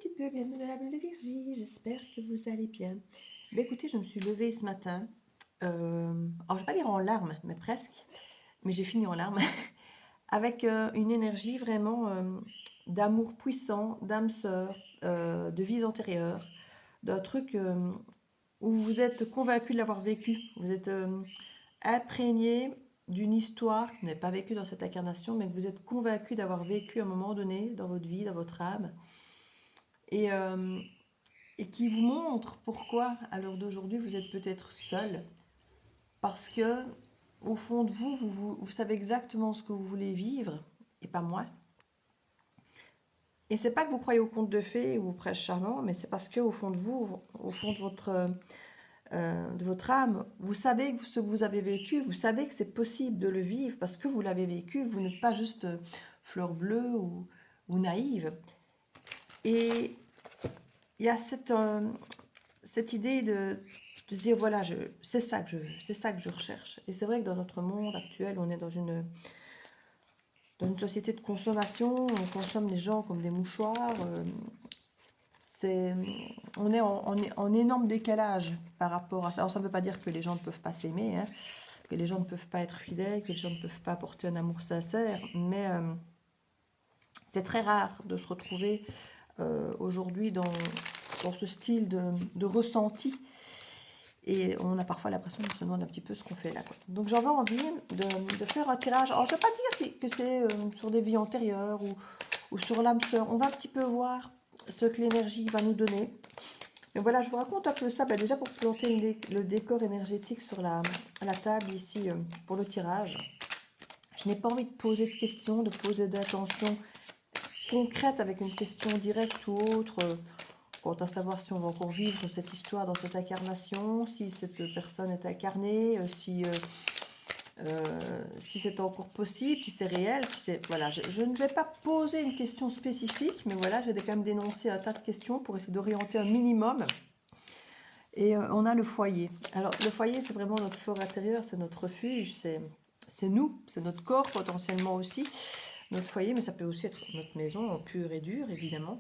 petites bulles bien de Virgie, j'espère que vous allez bien. Écoutez, je me suis levée ce matin, alors je vais pas dire en larmes, mais presque, mais j'ai fini en larmes, avec une énergie vraiment d'amour puissant, d'âme sœur, de vies antérieures, d'un truc où vous êtes convaincu de l'avoir vécu, vous êtes imprégné d'une histoire que vous n'avez pas vécue dans cette incarnation, mais que vous êtes convaincu d'avoir vécu à un moment donné dans votre vie, dans votre âme. Et, euh, et qui vous montre pourquoi, à l'heure d'aujourd'hui, vous êtes peut-être seul. Parce que, au fond de vous, vous savez exactement ce que vous voulez vivre, et pas moi. Et c'est pas que vous croyez au conte de fées ou au prince charmant, mais c'est parce que, au fond de vous, au fond de votre âme, vous savez que ce que vous avez vécu, vous savez que c'est possible de le vivre parce que vous l'avez vécu, vous n'êtes pas juste fleur bleue ou naïve. Et il y a cette idée de se dire voilà, c'est ça que je veux, c'est ça que je recherche. Et c'est vrai que dans notre monde actuel, on est dans une société de consommation, on consomme les gens comme des mouchoirs. C'est, on est en énorme décalage par rapport à ça. Alors ça ne veut pas dire que les gens ne peuvent pas s'aimer, hein, que les gens ne peuvent pas être fidèles, que les gens ne peuvent pas apporter un amour sincère, mais c'est très rare de se retrouver aujourd'hui dans ce style de ressenti. Et on a parfois l'impression qu'on se demande un petit peu ce qu'on fait là, quoi. Donc j'avais envie de faire un tirage. Alors je ne vais pas dire que c'est sur des vies antérieures ou sur l'âme sœur. On va un petit peu voir ce que l'énergie va nous donner. Mais voilà, je vous raconte un peu ça. Ben, déjà pour planter le décor énergétique sur la table ici pour le tirage. Je n'ai pas envie de poser de questions, de poser d'intentions concrètes avec une question directe ou autre. Quant à savoir si on va encore vivre cette histoire dans cette incarnation, si cette personne est incarnée, si c'est encore possible, si c'est réel, si c'est... Voilà, je ne vais pas poser une question spécifique, mais voilà, j'ai quand même dénoncé un tas de questions pour essayer d'orienter un minimum. Et on a le foyer. Alors, le foyer, c'est vraiment notre fort intérieur, c'est notre refuge, c'est nous, c'est notre corps potentiellement aussi, notre foyer, mais ça peut aussi être notre maison, pure et dure, évidemment.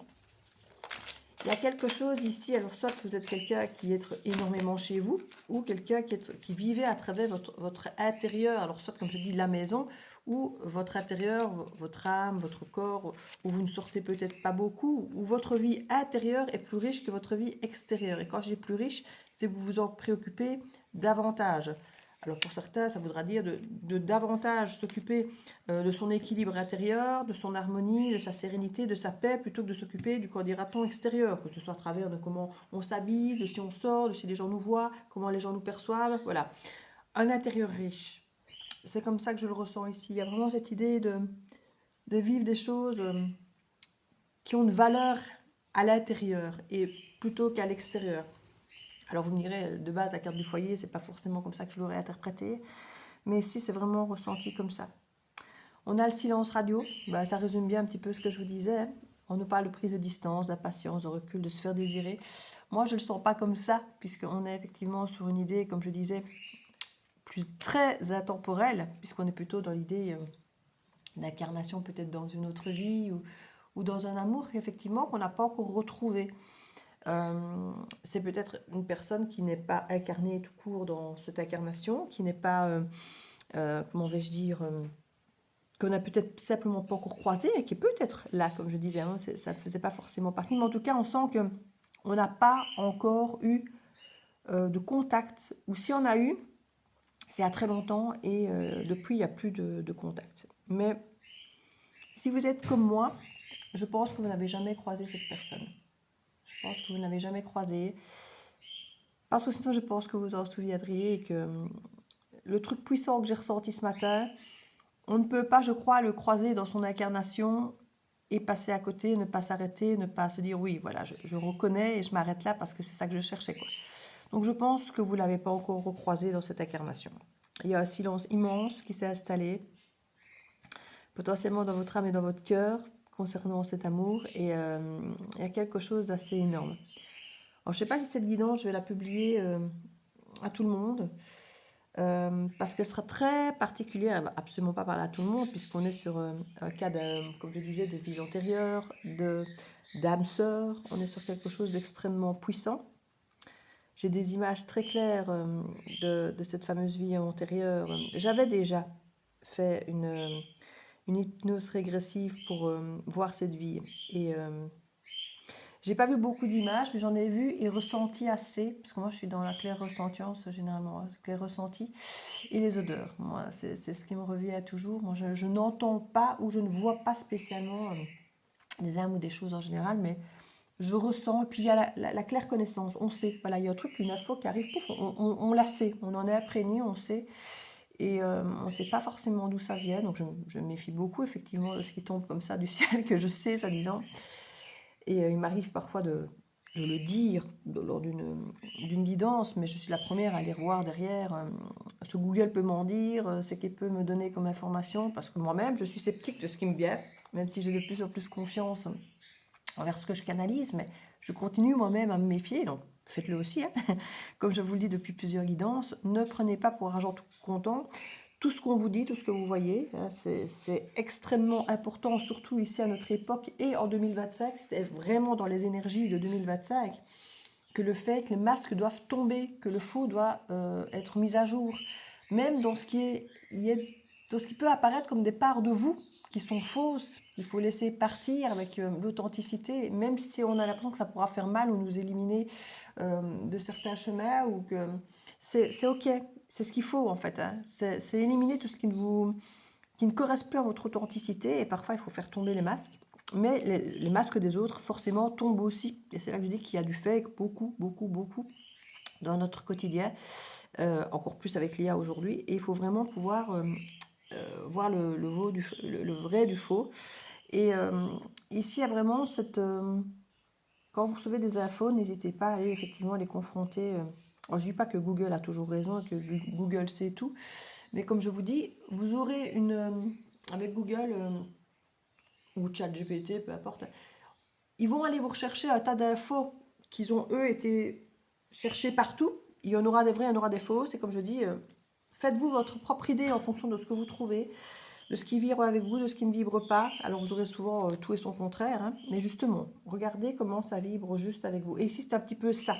Il y a quelque chose ici, alors soit vous êtes quelqu'un qui est énormément chez vous, ou quelqu'un qui vivait à travers votre intérieur, alors soit comme je dis la maison, ou votre intérieur, votre âme, votre corps, où vous ne sortez peut-être pas beaucoup, ou votre vie intérieure est plus riche que votre vie extérieure. Et quand je dis plus riche, c'est que vous vous en préoccupez davantage. Alors pour certains, ça voudra dire de davantage s'occuper de son équilibre intérieur, de son harmonie, de sa sérénité, de sa paix, plutôt que de s'occuper du qu'en dira-t-on extérieur, que ce soit à travers de comment on s'habille, de si on sort, de si les gens nous voient, comment les gens nous perçoivent, voilà. Un intérieur riche. C'est comme ça que je le ressens ici. Il y a vraiment cette idée de vivre des choses qui ont une valeur à l'intérieur et plutôt qu'à l'extérieur. Alors vous me direz, de base, la carte du foyer, c'est pas forcément comme ça que je l'aurais interprété, mais ici, c'est vraiment ressenti comme ça. On a le silence radio, bah, ça résume bien un petit peu ce que je vous disais. On nous parle de prise de distance, d'impatience, de recul, de se faire désirer. Moi, je ne le sens pas comme ça, puisqu'on est effectivement sur une idée, comme je disais, plus très intemporelle, puisqu'on est plutôt dans l'idée d'incarnation peut-être dans une autre vie ou dans un amour, effectivement, qu'on n'a pas encore retrouvé. C'est peut-être une personne qui n'est pas incarnée tout court dans cette incarnation, qui n'est pas, comment vais-je dire, qu'on n'a peut-être simplement pas encore croisé, et qui est peut-être là, comme je disais, hein, ça ne faisait pas forcément partie, mais en tout cas, on sent qu'on n'a pas encore eu de contact, ou si on a eu, c'est à très longtemps, et depuis, il n'y a plus de contact. Mais si vous êtes comme moi, je pense que vous n'avez jamais croisé cette personne. Je pense que vous n'avez jamais croisé, parce que sinon, je pense que vous en souviendriez, et que le truc puissant que j'ai ressenti ce matin, on ne peut pas, je crois, le croiser dans son incarnation et passer à côté, ne pas s'arrêter, ne pas se dire oui, voilà, je reconnais et je m'arrête là parce que c'est ça que je cherchais, quoi. Donc je pense que vous ne l'avez pas encore recroisé dans cette incarnation. Il y a un silence immense qui s'est installé, potentiellement dans votre âme et dans votre cœur, concernant cet amour, et il y a quelque chose d'assez énorme. Alors je ne sais pas si cette guidance, je vais la publier à tout le monde. parce qu'elle sera très particulière, elle va absolument pas parler à tout le monde, puisqu'on est sur un cas, comme je disais, de vie antérieure, d'âme sœur, on est sur quelque chose d'extrêmement puissant. J'ai des images très claires de cette fameuse vie antérieure. J'avais déjà fait une hypnose régressive pour voir cette vie. Et j'ai pas vu beaucoup d'images, mais j'en ai vu et ressenti assez, parce que moi je suis dans la claire ressentience généralement, hein, clair ressenti, et les odeurs. Moi, c'est ce qui me revient toujours. Moi, je n'entends pas ou je ne vois pas spécialement des âmes ou des choses en général, mais je ressens. Et puis il y a la claire connaissance, on sait. Voilà, il y a un truc, une info qui arrive, pouf, on la sait, on en est imprégné, on sait. Et on ne sait pas forcément d'où ça vient, donc je me méfie beaucoup effectivement de ce qui tombe comme ça du ciel, que je sais, soi-disant. Et il m'arrive parfois de le dire lors d'une guidance, mais je suis la première à aller revoir derrière. Ce Google peut m'en dire, ce qu'il peut me donner comme information, parce que moi-même, je suis sceptique de ce qui me vient, même si j'ai de plus en plus confiance envers ce que je canalise, mais je continue moi-même à me méfier, donc faites-le aussi, hein. Comme je vous le dis depuis plusieurs guidances, ne prenez pas pour argent tout comptant tout ce qu'on vous dit, tout ce que vous voyez, hein, c'est extrêmement important, surtout ici à notre époque et en 2025, c'était vraiment dans les énergies de 2025, que le fait que les masques doivent tomber, que le faux doit être mis à jour, même dans ce qui est, dans ce qui peut apparaître comme des parts de vous qui sont fausses, il faut laisser partir avec l'authenticité, même si on a l'impression que ça pourra faire mal ou nous éliminer de certains chemins, ou que c'est ok, c'est ce qu'il faut en fait, hein. C'est éliminer tout ce qui ne correspond plus à votre authenticité, et parfois il faut faire tomber les masques. Mais les masques des autres, forcément, tombent aussi. Et c'est là que je dis qu'il y a du fake, beaucoup, beaucoup, beaucoup, dans notre quotidien, encore plus avec l'IA aujourd'hui. Et il faut vraiment pouvoir voir le vrai du faux. Et ici, il y a vraiment cette... quand vous recevez des infos, n'hésitez pas à aller effectivement les confronter. Alors, je ne dis pas que Google a toujours raison et que Google sait tout, mais comme je vous dis, vous aurez avec Google ou ChatGPT, peu importe, ils vont aller vous rechercher un tas d'infos qu'ils ont, eux, été cherchés partout. Il y en aura des vrais, il y en aura des faux. C'est comme je dis, faites-vous votre propre idée en fonction de ce que vous trouvez, de ce qui vibre avec vous, de ce qui ne vibre pas. Alors vous aurez souvent tout et son contraire, hein. Mais justement, regardez comment ça vibre juste avec vous. Et ici, c'est un petit peu ça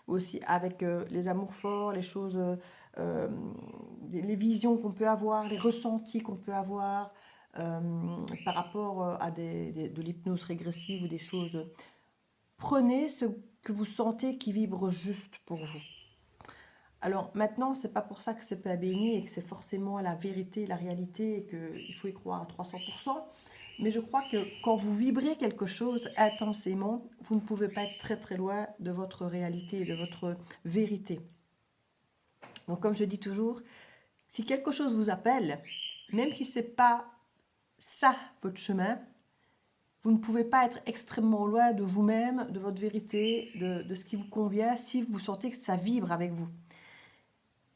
aussi, avec les amours forts, les choses, euh, les visions qu'on peut avoir, les ressentis qu'on peut avoir euh, par rapport à de l'hypnose régressive ou des choses. Prenez ce que vous sentez qui vibre juste pour vous. Alors maintenant, c'est pas pour ça que c'est pas béni et que c'est forcément la vérité, la réalité et qu'il faut y croire à 300%. Mais je crois que quand vous vibrez quelque chose intensément, vous ne pouvez pas être très très loin de votre réalité, de votre vérité. Donc comme je dis toujours, si quelque chose vous appelle, même si c'est pas ça votre chemin, vous ne pouvez pas être extrêmement loin de vous-même, de votre vérité, de ce qui vous convient, si vous sentez que ça vibre avec vous.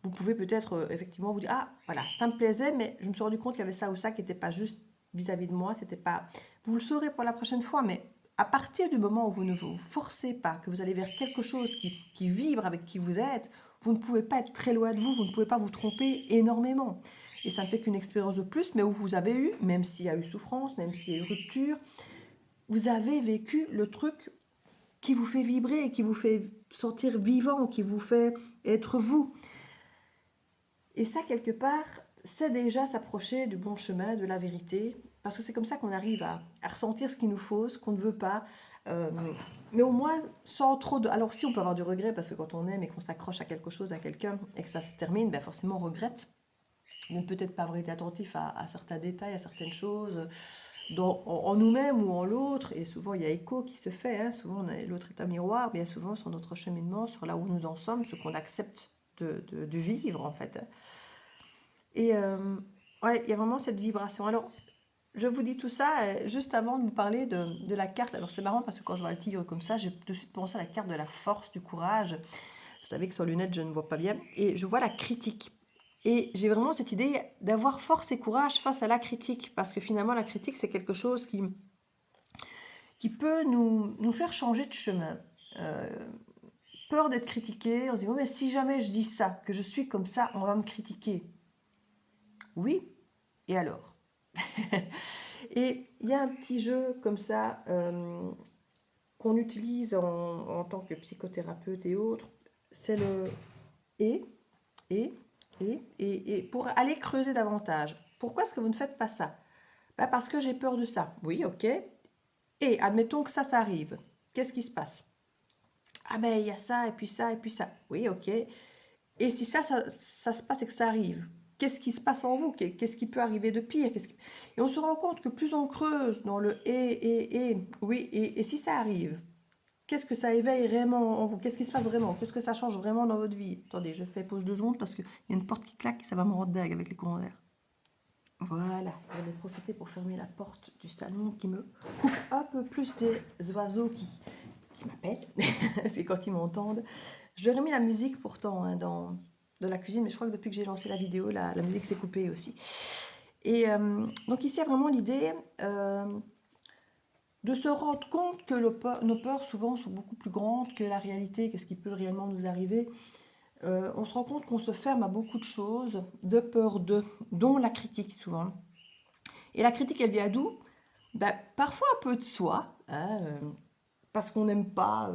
Vous pouvez peut-être effectivement vous dire, ah voilà, ça me plaisait, mais je me suis rendu compte qu'il y avait ça ou ça qui n'était pas juste vis-à-vis de moi, c'était pas... Vous le saurez pour la prochaine fois, mais à partir du moment où vous ne vous forcez pas, que vous allez vers quelque chose qui vibre avec qui vous êtes, vous ne pouvez pas être très loin de vous, vous ne pouvez pas vous tromper énormément. Et ça ne fait qu'une expérience de plus, mais où vous avez eu, même s'il y a eu souffrance, même s'il y a eu rupture, vous avez vécu le truc qui vous fait vibrer, qui vous fait sentir vivant, qui vous fait être vous. Et ça, quelque part, c'est déjà s'approcher du bon chemin, de la vérité, parce que c'est comme ça qu'on arrive à ressentir ce qu'il nous faut, ce qu'on ne veut pas, euh, mais au moins sans trop de... Alors si on peut avoir du regret, parce que quand on aime et qu'on s'accroche à quelque chose, à quelqu'un, et que ça se termine, ben forcément on regrette de ne peut-être pas avoir été attentif à certains détails, à certaines choses, en nous-mêmes ou en l'autre, et souvent il y a écho qui se fait, hein. Souvent l'autre est un miroir, bien souvent sur notre cheminement, sur là où nous en sommes, ce qu'on accepte de vivre en fait. Et ouais, il y a vraiment cette vibration. Alors, je vous dis tout ça juste avant de vous parler de la carte. Alors, c'est marrant parce que quand je vois le tigre comme ça, j'ai tout de suite pensé à la carte de la force, du courage. Vous savez que sur lunettes, je ne vois pas bien. Et je vois la critique. Et j'ai vraiment cette idée d'avoir force et courage face à la critique. Parce que finalement, la critique, c'est quelque chose qui peut nous faire changer de chemin. peur d'être critiqué. On se dit, oh, mais si jamais je dis ça, que je suis comme ça, on va me critiquer. Oui, et alors? Et il y a un petit jeu comme ça qu'on utilise en tant que psychothérapeute et autres. C'est le et, et, et, pour aller creuser davantage. Pourquoi est-ce que vous ne faites pas ça? Bah parce que j'ai peur de ça. Oui, ok. Et admettons que ça arrive. Qu'est-ce qui se passe? Ah ben, il y a ça, et puis ça, et puis ça. Oui, ok. Et si ça se passe et que ça arrive, qu'est-ce qui se passe en vous? Qu'est-ce qui peut arriver de pire? Et on se rend compte que plus on creuse dans le oui, et si ça arrive, qu'est-ce que ça éveille vraiment en vous? Qu'est-ce qui se passe vraiment? Qu'est-ce que ça change vraiment dans votre vie? Attendez, je fais pause 2 secondes parce qu'il y a une porte qui claque et ça va me rendre dingue avec les courants d'air. Voilà, je vais profiter pour fermer la porte du salon qui me coupe un peu plus des oiseaux qui m'appellent. C'est quand ils m'entendent. Je leur ai mis la musique pourtant hein, dans la cuisine, mais je crois que depuis que j'ai lancé la vidéo, la musique s'est coupée aussi. Et donc ici, il y a vraiment l'idée de se rendre compte que nos peurs souvent sont beaucoup plus grandes que la réalité, que ce qui peut réellement nous arriver. On se rend compte qu'on se ferme à beaucoup de choses, de peur dont la critique souvent. Et la critique, elle vient d'où? Ben, parfois un peu de soi, hein, parce qu'on n'aime pas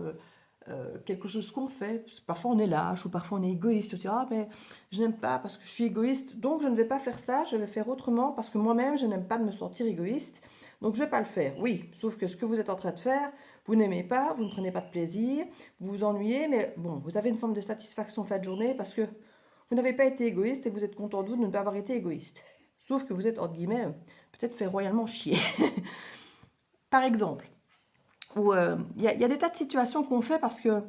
quelque chose qu'on fait. Parfois on est lâche ou parfois on est égoïste. On se dit, ah, mais je n'aime pas parce que je suis égoïste, donc je ne vais pas faire ça, je vais faire autrement parce que moi-même je n'aime pas de me sentir égoïste, donc je ne vais pas le faire. Oui, sauf que ce que vous êtes en train de faire, vous n'aimez pas, vous ne prenez pas de plaisir, vous vous ennuyez, mais bon, vous avez une forme de satisfaction fin de journée parce que vous n'avez pas été égoïste et vous êtes content de vous de ne pas avoir été égoïste. Sauf que vous êtes, entre guillemets, peut-être fait royalement chier. Par exemple, où il y a des tas de situations qu'on fait parce que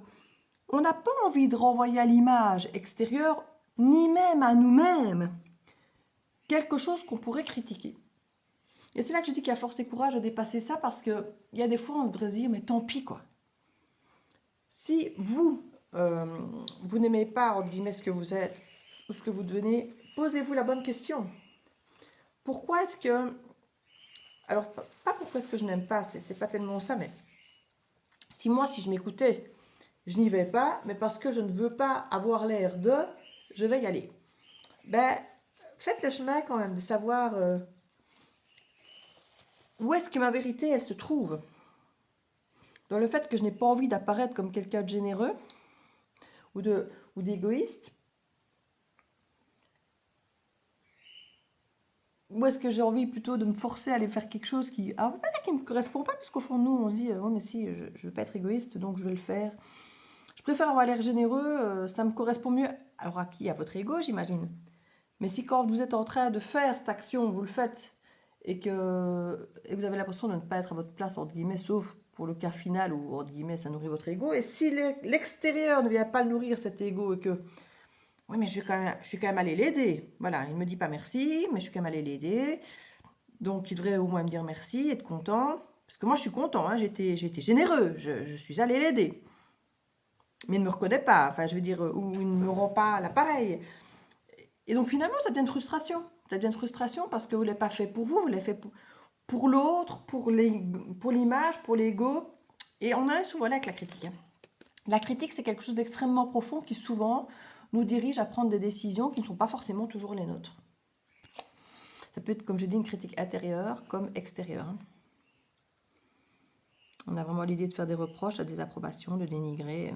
on n'a pas envie de renvoyer à l'image extérieure, ni même à nous-mêmes, quelque chose qu'on pourrait critiquer. Et c'est là que je dis qu'il y a force et courage de dépasser ça parce qu'il y a des fois on devrait se dire, mais tant pis quoi. Si vous, vous n'aimez pas, entre guillemets, ce que vous êtes ou ce que vous devenez, posez-vous la bonne question. Pourquoi est-ce que... Alors, pas pourquoi est-ce que je n'aime pas, c'est pas tellement ça, mais si je m'écoutais, je n'y vais pas, mais parce que je ne veux pas avoir l'air de, je vais y aller. Ben, faites le chemin quand même de savoir où est-ce que ma vérité, elle se trouve. Dans le fait que je n'ai pas envie d'apparaître comme quelqu'un de généreux ou d'égoïste. Ou est-ce que j'ai envie plutôt de me forcer à aller faire quelque chose qui ne me correspond pas, puisqu'au fond de nous, on se dit, oh, mais si, je ne veux pas être égoïste, donc je vais le faire. Je préfère avoir l'air généreux, ça me correspond mieux. Alors à qui? À votre ego, j'imagine. Mais si quand vous êtes en train de faire cette action, vous le faites, et que vous avez l'impression de ne pas être à votre place, entre guillemets, sauf pour le cas final où, entre guillemets, ça nourrit votre ego, et si l'extérieur ne vient pas nourrir cet ego, et que, oui, mais je suis quand même allée l'aider. Voilà, il ne me dit pas merci, mais je suis quand même allée l'aider. Donc, il devrait au moins me dire merci, être content. Parce que moi, je suis content, hein, j'étais généreux, je suis allée l'aider. Mais il ne me reconnaît pas, enfin, je veux dire, ou il ne me rend pas l'appareil. Et donc, finalement, ça devient une frustration. Ça devient une frustration parce que vous ne l'avez pas fait pour vous, vous l'avez fait pour l'autre, pour l'image, pour l'ego. Et on en est souvent là avec la critique. Hein. La critique, c'est quelque chose d'extrêmement profond qui souvent nous dirige à prendre des décisions qui ne sont pas forcément toujours les nôtres. Ça peut être, comme je dis, une critique intérieure comme extérieure. Hein. On a vraiment l'idée de faire des reproches, des approbations, de dénigrer.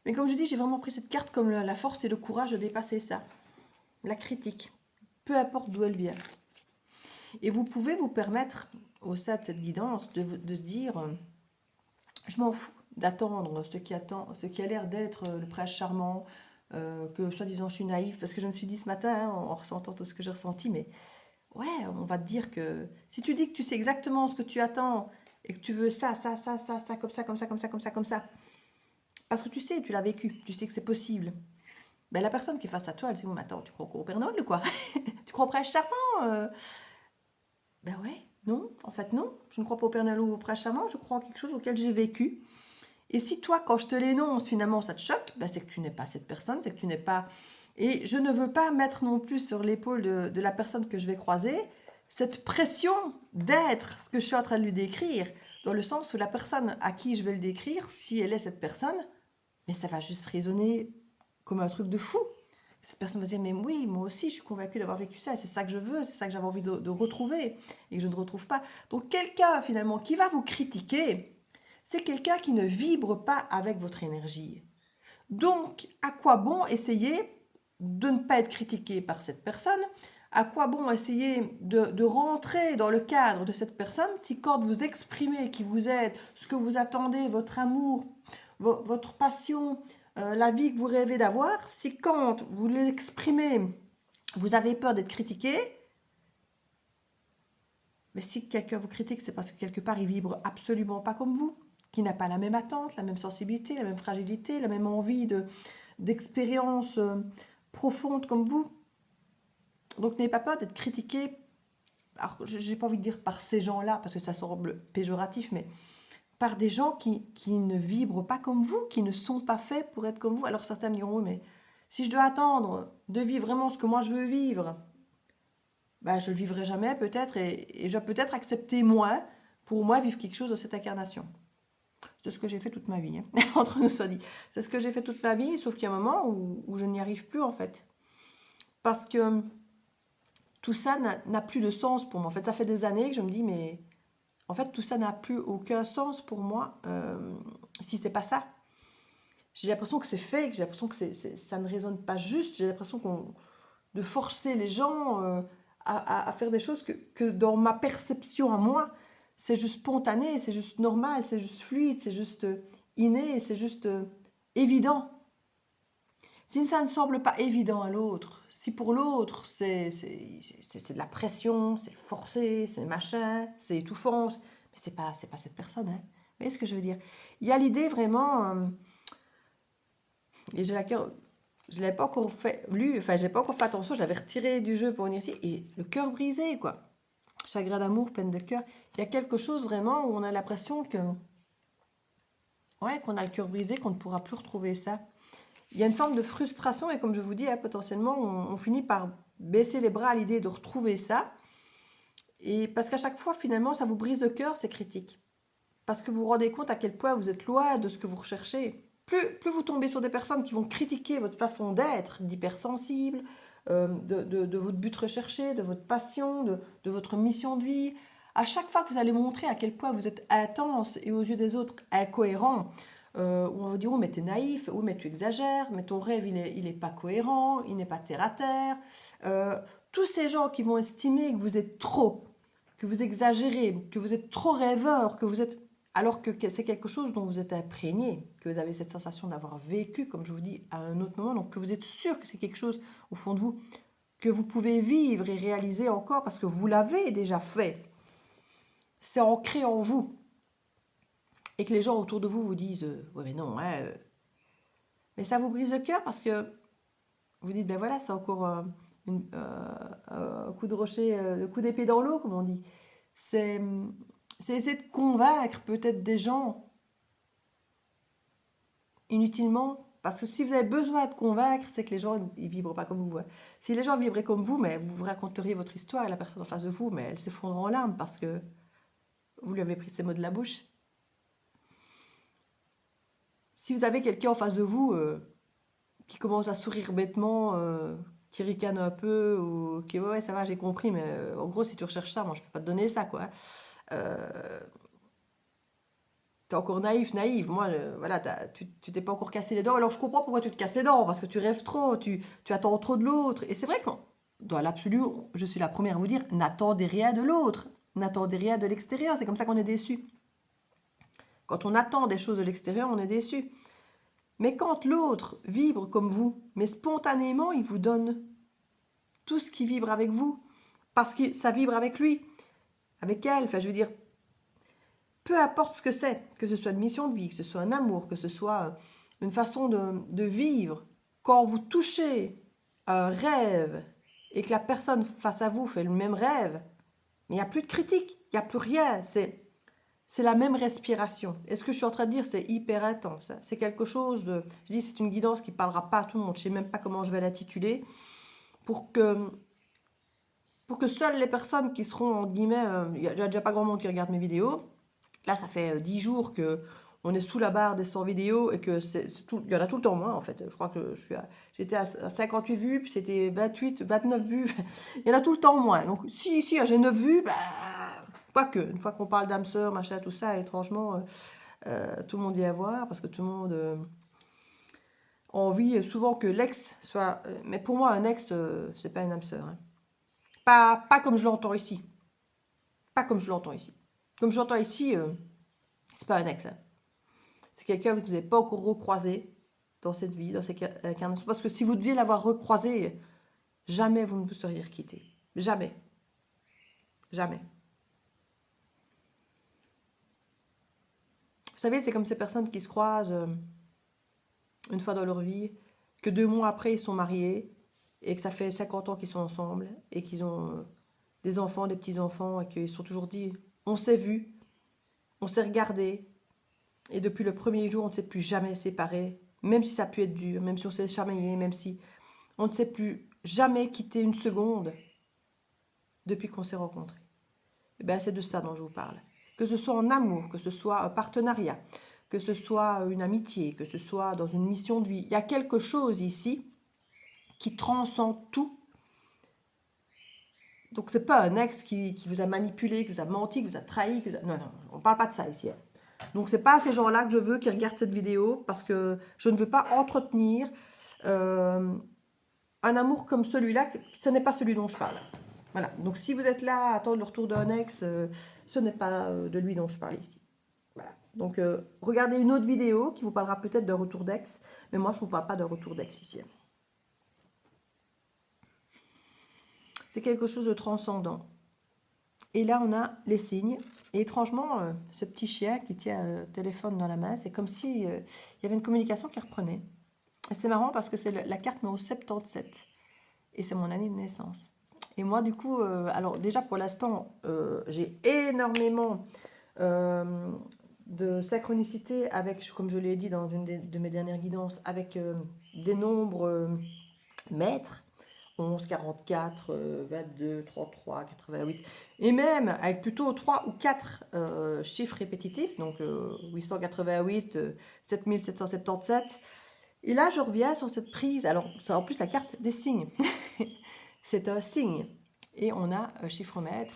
Mais comme je dis, j'ai vraiment pris cette carte comme la force et le courage de dépasser ça. La critique, peu importe d'où elle vient. Et vous pouvez vous permettre, au sein de cette guidance, de se dire, je m'en fous d'attendre ce qui a l'air d'être le prince charmant, que soi-disant je suis naïve, parce que je me suis dit ce matin, hein, en ressentant tout ce que j'ai ressenti, mais ouais, on va te dire que si tu dis que tu sais exactement ce que tu attends, et que tu veux ça, comme ça, comme ça, parce que tu sais, tu l'as vécu, tu sais que c'est possible. Ben, la personne qui est face à toi, elle dit, mais attends, tu crois au Père Noël ou quoi? Tu crois au prince charmant Ben ouais, non, en fait non. Je ne crois pas au Père Noël ou au prince charmant, je crois en quelque chose auquel j'ai vécu. Et si toi, quand je te l'énonce, finalement, ça te choque, ben c'est que tu n'es pas cette personne, c'est que tu n'es pas... Et je ne veux pas mettre non plus sur l'épaule de la personne que je vais croiser cette pression d'être ce que je suis en train de lui décrire, dans le sens où la personne à qui je vais le décrire, si elle est cette personne, mais ça va juste résonner comme un truc de fou. Cette personne va dire, mais oui, moi aussi, je suis convaincue d'avoir vécu ça, et c'est ça que je veux, c'est ça que j'avais envie de retrouver, et que je ne retrouve pas. Donc, quelqu'un, finalement, qui va vous critiquer, c'est quelqu'un qui ne vibre pas avec votre énergie. Donc, à quoi bon essayer de ne pas être critiqué par cette personne? À quoi bon essayer de rentrer dans le cadre de cette personne si quand vous exprimez qui vous êtes, ce que vous attendez, votre amour, votre passion, la vie que vous rêvez d'avoir, si quand vous l'exprimez, vous avez peur d'être critiqué, mais si quelqu'un vous critique, c'est parce que quelque part il vibre absolument pas comme vous, qui n'a pas la même attente, la même sensibilité, la même fragilité, la même envie d'expérience profonde comme vous. Donc n'ayez pas peur d'être critiqué. Alors, j'ai pas envie de dire par ces gens-là, parce que ça semble péjoratif, mais par des gens qui ne vibrent pas comme vous, qui ne sont pas faits pour être comme vous. Alors certains me diront, oui, mais si je dois attendre de vivre vraiment ce que moi je veux vivre, ben, je ne le vivrai jamais peut-être, et je vais peut-être accepter moi, pour moi, vivre quelque chose de cette incarnation. C'est ce que j'ai fait toute ma vie, hein, entre nous soit dit. C'est ce que j'ai fait toute ma vie, sauf qu'il y a un moment où je n'y arrive plus en fait. Parce que tout ça n'a plus de sens pour moi. En fait, ça fait des années que je me dis, mais en fait, tout ça n'a plus aucun sens pour moi si c'est pas ça. J'ai l'impression que c'est fake, j'ai l'impression que ça ne résonne pas juste, j'ai l'impression de forcer les gens à faire des choses que dans ma perception à moi, c'est juste spontané, c'est juste normal, c'est juste fluide, c'est juste inné, c'est juste évident. Si ça ne semble pas évident à l'autre, si pour l'autre c'est de la pression, c'est forcé, c'est machin, c'est étouffant, mais c'est pas cette personne. Hein. Vous voyez ce que je veux dire? Il y a l'idée vraiment, et j'ai la cœur, je l'avais pas encore lu, enfin j'ai pas encore fait attention, je l'avais retiré du jeu pour venir ici, et le cœur brisé quoi. Chagrin d'amour, peine de cœur. Il y a quelque chose vraiment où on a l'impression que, ouais, qu'on a le cœur brisé, qu'on ne pourra plus retrouver ça. Il y a une forme de frustration et comme je vous dis, hein, potentiellement, on finit par baisser les bras à l'idée de retrouver ça. Et parce qu'à chaque fois, finalement, ça vous brise le cœur, ces critiques. Parce que vous vous rendez compte à quel point vous êtes loin de ce que vous recherchez. Plus vous tombez sur des personnes qui vont critiquer votre façon d'être, d'hypersensible, de votre but recherché, de votre passion, de votre mission de vie. À chaque fois que vous allez montrer à quel point vous êtes intense et aux yeux des autres incohérent, où on va dire, oh mais t'es naïf, oh mais tu exagères, mais ton rêve il est pas cohérent, il n'est pas terre à terre. Tous ces gens qui vont estimer que vous êtes trop, que vous exagérez, que vous êtes trop rêveur, que vous êtes... Alors que c'est quelque chose dont vous êtes imprégné, que vous avez cette sensation d'avoir vécu, comme je vous dis, à un autre moment, donc que vous êtes sûr que c'est quelque chose au fond de vous que vous pouvez vivre et réaliser encore parce que vous l'avez déjà fait. C'est ancré en vous. Et que les gens autour de vous vous disent ouais mais non, hein, mais ça vous brise le cœur parce que vous dites ben voilà, c'est encore un coup de rocher, le coup d'épée dans l'eau, comme on dit. C'est essayer de convaincre peut-être des gens inutilement. Parce que si vous avez besoin de convaincre, c'est que les gens ils vibrent pas comme vous. Hein. Si les gens vibraient comme vous, mais vous raconteriez votre histoire et la personne en face de vous, mais elle s'effondre en larmes parce que vous lui avez pris ces mots de la bouche. Si vous avez quelqu'un en face de vous qui commence à sourire bêtement, qui ricane un peu, ou qui ouais, ça va, j'ai compris, mais en gros, si tu recherches ça, moi, je peux pas te donner ça, quoi. T'es encore naïve. Moi, voilà, tu t'es pas encore cassé les dents. Alors, je comprends pourquoi tu te casses les dents, parce que tu rêves trop, tu attends trop de l'autre. Et c'est vrai que dans l'absolu, je suis la première à vous dire, n'attendez rien de l'autre. N'attendez rien de l'extérieur. C'est comme ça qu'on est déçu. Quand on attend des choses de l'extérieur, on est déçu. Mais quand l'autre vibre comme vous, mais spontanément, il vous donne tout ce qui vibre avec vous, parce que ça vibre avec lui, avec elle, enfin je veux dire, peu importe ce que c'est, que ce soit une mission de vie, que ce soit un amour, que ce soit une façon de vivre, quand vous touchez un rêve et que la personne face à vous fait le même rêve, mais il n'y a plus de critique, il n'y a plus rien, c'est la même respiration. Et ce que je suis en train de dire, c'est hyper intense. Hein. C'est quelque chose de... Je dis, c'est une guidance qui ne parlera pas à tout le monde. Je ne sais même pas comment je vais l'intituler. Pour que seules les personnes qui seront, en guillemets... Il n'y a déjà pas grand monde qui regarde mes vidéos. Là, ça fait 10 jours que on est sous la barre des 100 vidéos et que il y en a tout le temps moins en fait. Je crois que j'étais à 58 vues, puis c'était 28, 29 vues. Il y en a tout le temps moins. Donc si j'ai 9 vues, bah, quoique, une fois qu'on parle d'âme sœur, machin, tout ça, étrangement, tout le monde vient voir parce que tout le monde a envie souvent que l'ex soit... mais pour moi, un ex, c'est pas une âme sœur. Hein. Pas comme je l'entends ici. Pas comme je l'entends ici. Comme je l'entends ici, c'est pas un ex. Hein. C'est quelqu'un que vous n'avez pas encore recroisé dans cette vie, dans cette incarnation. Parce que si vous deviez l'avoir recroisé, jamais vous ne vous seriez quitté. Jamais. Jamais. Vous savez, c'est comme ces personnes qui se croisent une fois dans leur vie, que 2 mois après, ils sont mariés, et que ça fait 50 ans qu'ils sont ensemble, et qu'ils ont des enfants, des petits-enfants, et qu'ils se sont toujours dit, on s'est vu, on s'est regardé, et depuis le premier jour, on ne s'est plus jamais séparés, même si ça a pu être dur, même si on s'est chamaillé, même si on ne s'est plus jamais quitté une seconde depuis qu'on s'est rencontrés. Et bien, c'est de ça dont je vous parle. Que ce soit en amour, que ce soit un partenariat, que ce soit une amitié, que ce soit dans une mission de vie. Il y a quelque chose ici qui transcende tout. Donc, ce n'est pas un ex qui vous a manipulé, qui vous a menti, qui vous a trahi. Non, on ne parle pas de ça ici. Donc, ce n'est pas ces gens-là que je veux qui regardent cette vidéo parce que je ne veux pas entretenir un amour comme celui-là. Ce n'est pas celui dont je parle. Voilà. Donc, si vous êtes là à attendre le retour d'un ex, ce n'est pas de lui dont je parle ici. Voilà. Donc, regardez une autre vidéo qui vous parlera peut-être d'un retour d'ex. Mais moi, je ne vous parle pas d'un retour d'ex ici. C'est quelque chose de transcendant. Et là, on a les signes. Et étrangement, ce petit chien qui tient un téléphone dans la main, c'est comme si il y avait une communication qui reprenait. Et c'est marrant parce que c'est la carte numéro 77. Et c'est mon année de naissance. Et moi, du coup, alors déjà pour l'instant, j'ai énormément de synchronicité avec, comme je l'ai dit dans une de mes dernières guidances, avec des nombres maîtres. 11, 44, 22, 33, 88, et même avec plutôt 3 ou 4 chiffres répétitifs, donc 888, 7777. Et là, je reviens sur cette prise. Alors, c'est en plus la carte des signes. C'est un signe. Et on a un chiffre maître,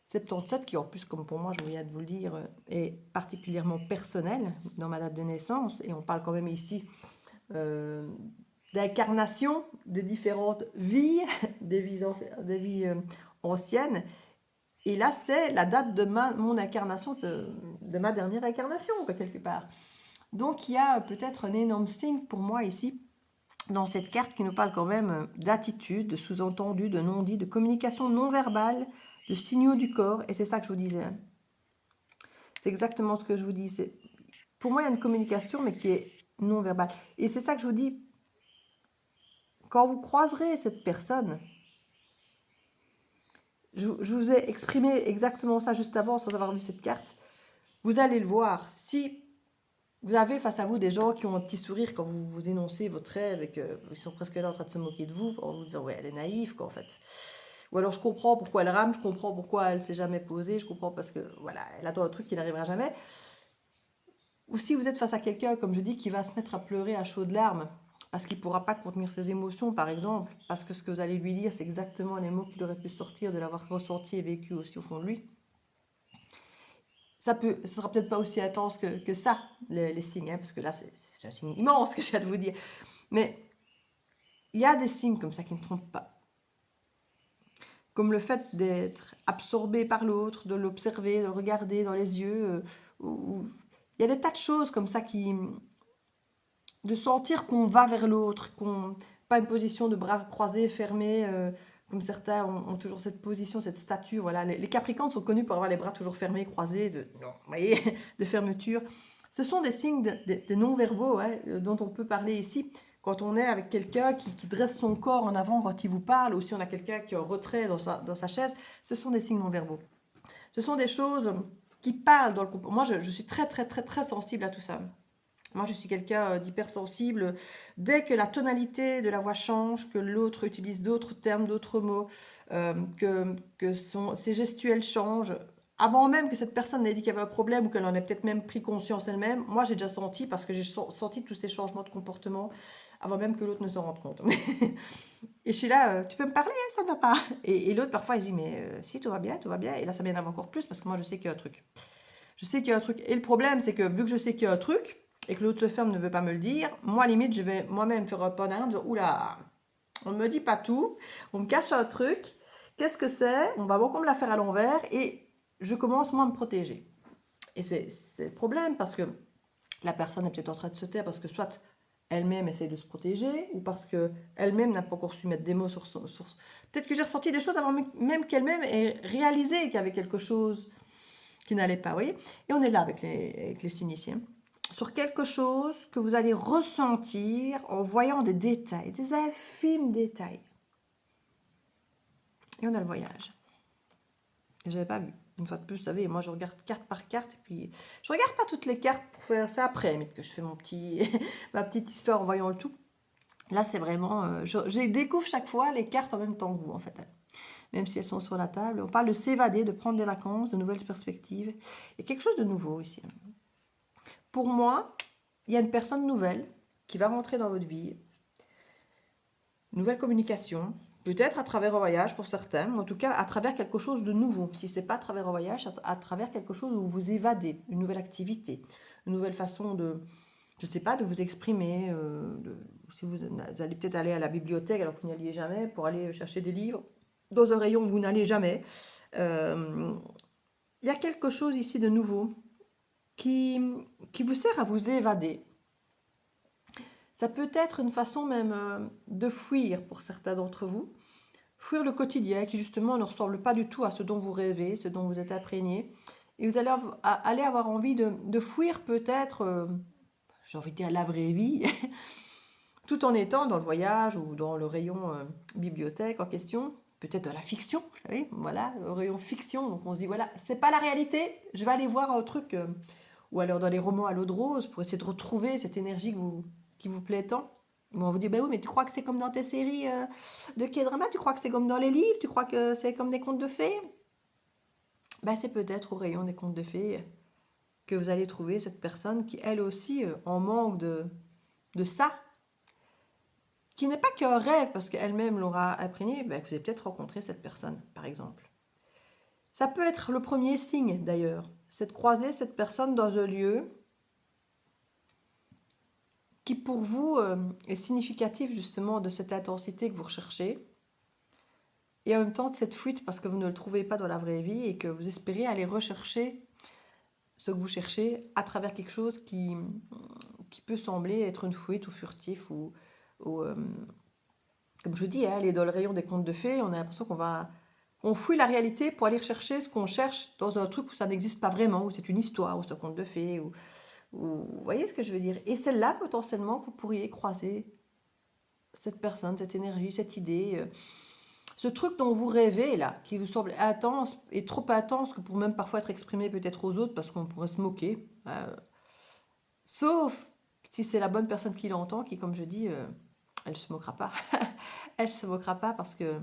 77, qui en plus, comme pour moi, je viens de vous le dire, est particulièrement personnel dans ma date de naissance. Et on parle quand même ici d'incarnation de différentes vies, des vies anciennes. Et là, c'est la date de mon incarnation, de ma dernière incarnation, quelque part. Donc, il y a peut-être un énorme signe pour moi ici, dans cette carte qui nous parle quand même d'attitude, de sous-entendu, de non-dit, de communication non-verbale, de signaux du corps. Et c'est ça que je vous disais. C'est exactement ce que je vous dis. Pour moi, il y a une communication, mais qui est non-verbale. Et c'est ça que je vous dis. Quand vous croiserez cette personne, je vous ai exprimé exactement ça juste avant, sans avoir vu cette carte, vous allez le voir. Si vous avez face à vous des gens qui ont un petit sourire quand vous énoncez votre rêve et qu'ils sont presque là en train de se moquer de vous, en vous disant « ouais, elle est naïve, quoi, en fait ». Ou alors je comprends pourquoi elle rame, je comprends pourquoi elle ne s'est jamais posée, je comprends parce que, voilà, elle attend un truc qui n'arrivera jamais. Ou si vous êtes face à quelqu'un, comme je dis, qui va se mettre à pleurer à chaudes larmes, parce qu'il ne pourra pas contenir ses émotions, par exemple, parce que ce que vous allez lui dire, c'est exactement les mots qu'il aurait pu sortir, de l'avoir ressenti et vécu aussi au fond de lui. Ce ne sera peut-être pas aussi intense que ça, les signes, hein, parce que là, c'est un signe immense que je viens de vous dire. Mais il y a des signes comme ça qui ne trompent pas. Comme le fait d'être absorbé par l'autre, de l'observer, de le regarder dans les yeux. Il y a des tas de choses comme ça de sentir qu'on va vers l'autre, pas une position de bras croisés, fermés, comme certains ont toujours cette position, cette statue. Voilà. Les Capricornes sont connus pour avoir les bras toujours fermés, croisés, vous voyez, de fermeture. Ce sont des signes de non-verbaux hein, dont on peut parler ici. Quand on est avec quelqu'un qui dresse son corps en avant quand il vous parle, ou si on a quelqu'un qui est en retrait dans sa chaise, ce sont des signes non-verbaux. Ce sont des choses qui parlent dans le comportement. Moi, je suis très, très, très, très sensible à tout ça. Moi, je suis quelqu'un d'hypersensible. Dès que la tonalité de la voix change, que l'autre utilise d'autres termes, d'autres mots, que ses gestuels changent, avant même que cette personne n'ait dit qu'il y avait un problème ou qu'elle en ait peut-être même pris conscience elle-même, moi j'ai déjà senti, parce que j'ai senti tous ces changements de comportement avant même que l'autre ne s'en rende compte. Et je suis là, tu peux me parler, hein, ça ne va pas. Et l'autre parfois il dit, mais si, tout va bien, tout va bien. Et là ça m'énerve encore plus parce que moi je sais qu'il y a un truc. Je sais qu'il y a un truc. Et le problème c'est que vu que je sais qu'il y a un truc et que l'autre se ferme, ne veut pas me le dire, moi limite je vais moi-même faire un pas en arrière en me disant, oula, on ne me dit pas tout, on me cache un truc, qu'est-ce que c'est? On va beaucoup me la faire à l'envers et je commence moi à me protéger. Et c'est le problème parce que la personne est peut-être en train de se taire parce que soit elle-même essaie de se protéger ou parce qu'elle-même n'a pas encore su mettre des mots sur son... Peut-être que j'ai ressenti des choses avant même qu'elle-même ait réalisé qu'il y avait quelque chose qui n'allait pas, vous voyez. Et on est là avec les signes sur quelque chose que vous allez ressentir en voyant des détails, des infimes détails. Et on a le voyage. Je n'avais pas vu. Une fois de plus, vous savez, moi je regarde carte par carte, et puis je regarde pas toutes les cartes pour faire ça après, mais que je fais ma petite histoire en voyant le tout. Là, c'est vraiment, je découvre chaque fois les cartes en même temps que vous, en fait, même si elles sont sur la table. On parle de s'évader, de prendre des vacances, de nouvelles perspectives. Il y a quelque chose de nouveau ici. Pour moi, il y a une personne nouvelle qui va rentrer dans votre vie, nouvelle communication, peut-être à travers un voyage pour certains, ou en tout cas à travers quelque chose de nouveau. Si ce n'est pas à travers un voyage, à travers quelque chose où vous évadez, une nouvelle activité, une nouvelle façon de, je ne sais pas, de vous exprimer. Si vous allez peut-être aller à la bibliothèque alors que vous n'y alliez jamais, pour aller chercher des livres dans un rayon où vous n'allez jamais. Il y a quelque chose ici de nouveau qui vous sert à vous évader. Ça peut être une façon même de fuir pour certains d'entre vous. Fuir le quotidien qui justement ne ressemble pas du tout à ce dont vous rêvez, ce dont vous êtes imprégné. Et vous allez avoir envie de fuir peut-être, j'ai envie de dire la vraie vie, tout en étant dans le voyage ou dans le rayon bibliothèque en question. Peut-être dans la fiction, vous savez, voilà, le rayon fiction. Donc on se dit, voilà, c'est pas la réalité, je vais aller voir un truc. Ou alors dans les romans à l'eau de rose pour essayer de retrouver cette énergie qui vous plaît tant. Bon, on vous dit, ben oui, mais tu crois que c'est comme dans tes séries de K-drama, tu crois que c'est comme dans les livres, tu crois que c'est comme des contes de fées? Ben, c'est peut-être au rayon des contes de fées que vous allez trouver cette personne qui, elle aussi, en manque de ça, qui n'est pas qu'un rêve, parce qu'elle-même l'aura imprégné, ben, que vous avez peut-être rencontré cette personne, par exemple. Ça peut être le premier signe, d'ailleurs, c'est de croiser cette personne dans un lieu qui pour vous est significatif justement de cette intensité que vous recherchez et en même temps de cette fuite parce que vous ne le trouvez pas dans la vraie vie et que vous espérez aller rechercher ce que vous cherchez à travers quelque chose qui peut sembler être une fuite ou furtif ou comme je vous dis, aller dans le rayon des contes de fées, on a l'impression qu'on fuit la réalité pour aller rechercher ce qu'on cherche dans un truc où ça n'existe pas vraiment, où c'est une histoire, où c'est un conte de fées, vous voyez ce que je veux dire? Et c'est là potentiellement que vous pourriez croiser cette personne, cette énergie, cette idée, ce truc dont vous rêvez là, qui vous semble intense et trop intense que pour même parfois être exprimé peut-être aux autres parce qu'on pourrait se moquer. Sauf si c'est la bonne personne qui l'entend, qui comme je dis, elle se moquera pas. Elle se moquera pas parce que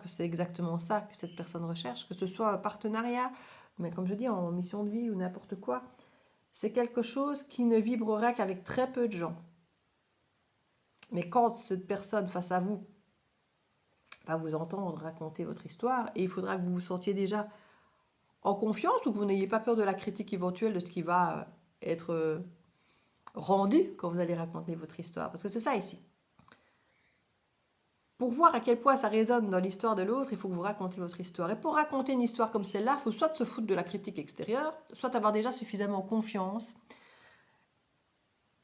c'est exactement ça que cette personne recherche, que ce soit un partenariat, mais comme je dis, en mission de vie ou n'importe quoi. C'est quelque chose qui ne vibrera qu'avec très peu de gens. Mais quand cette personne face à vous va vous entendre raconter votre histoire, et il faudra que vous vous sentiez déjà en confiance ou que vous n'ayez pas peur de la critique éventuelle de ce qui va être rendu quand vous allez raconter votre histoire. Parce que c'est ça ici. Pour voir à quel point ça résonne dans l'histoire de l'autre, il faut que vous racontez votre histoire. Et pour raconter une histoire comme celle-là, il faut soit se foutre de la critique extérieure, soit avoir déjà suffisamment confiance.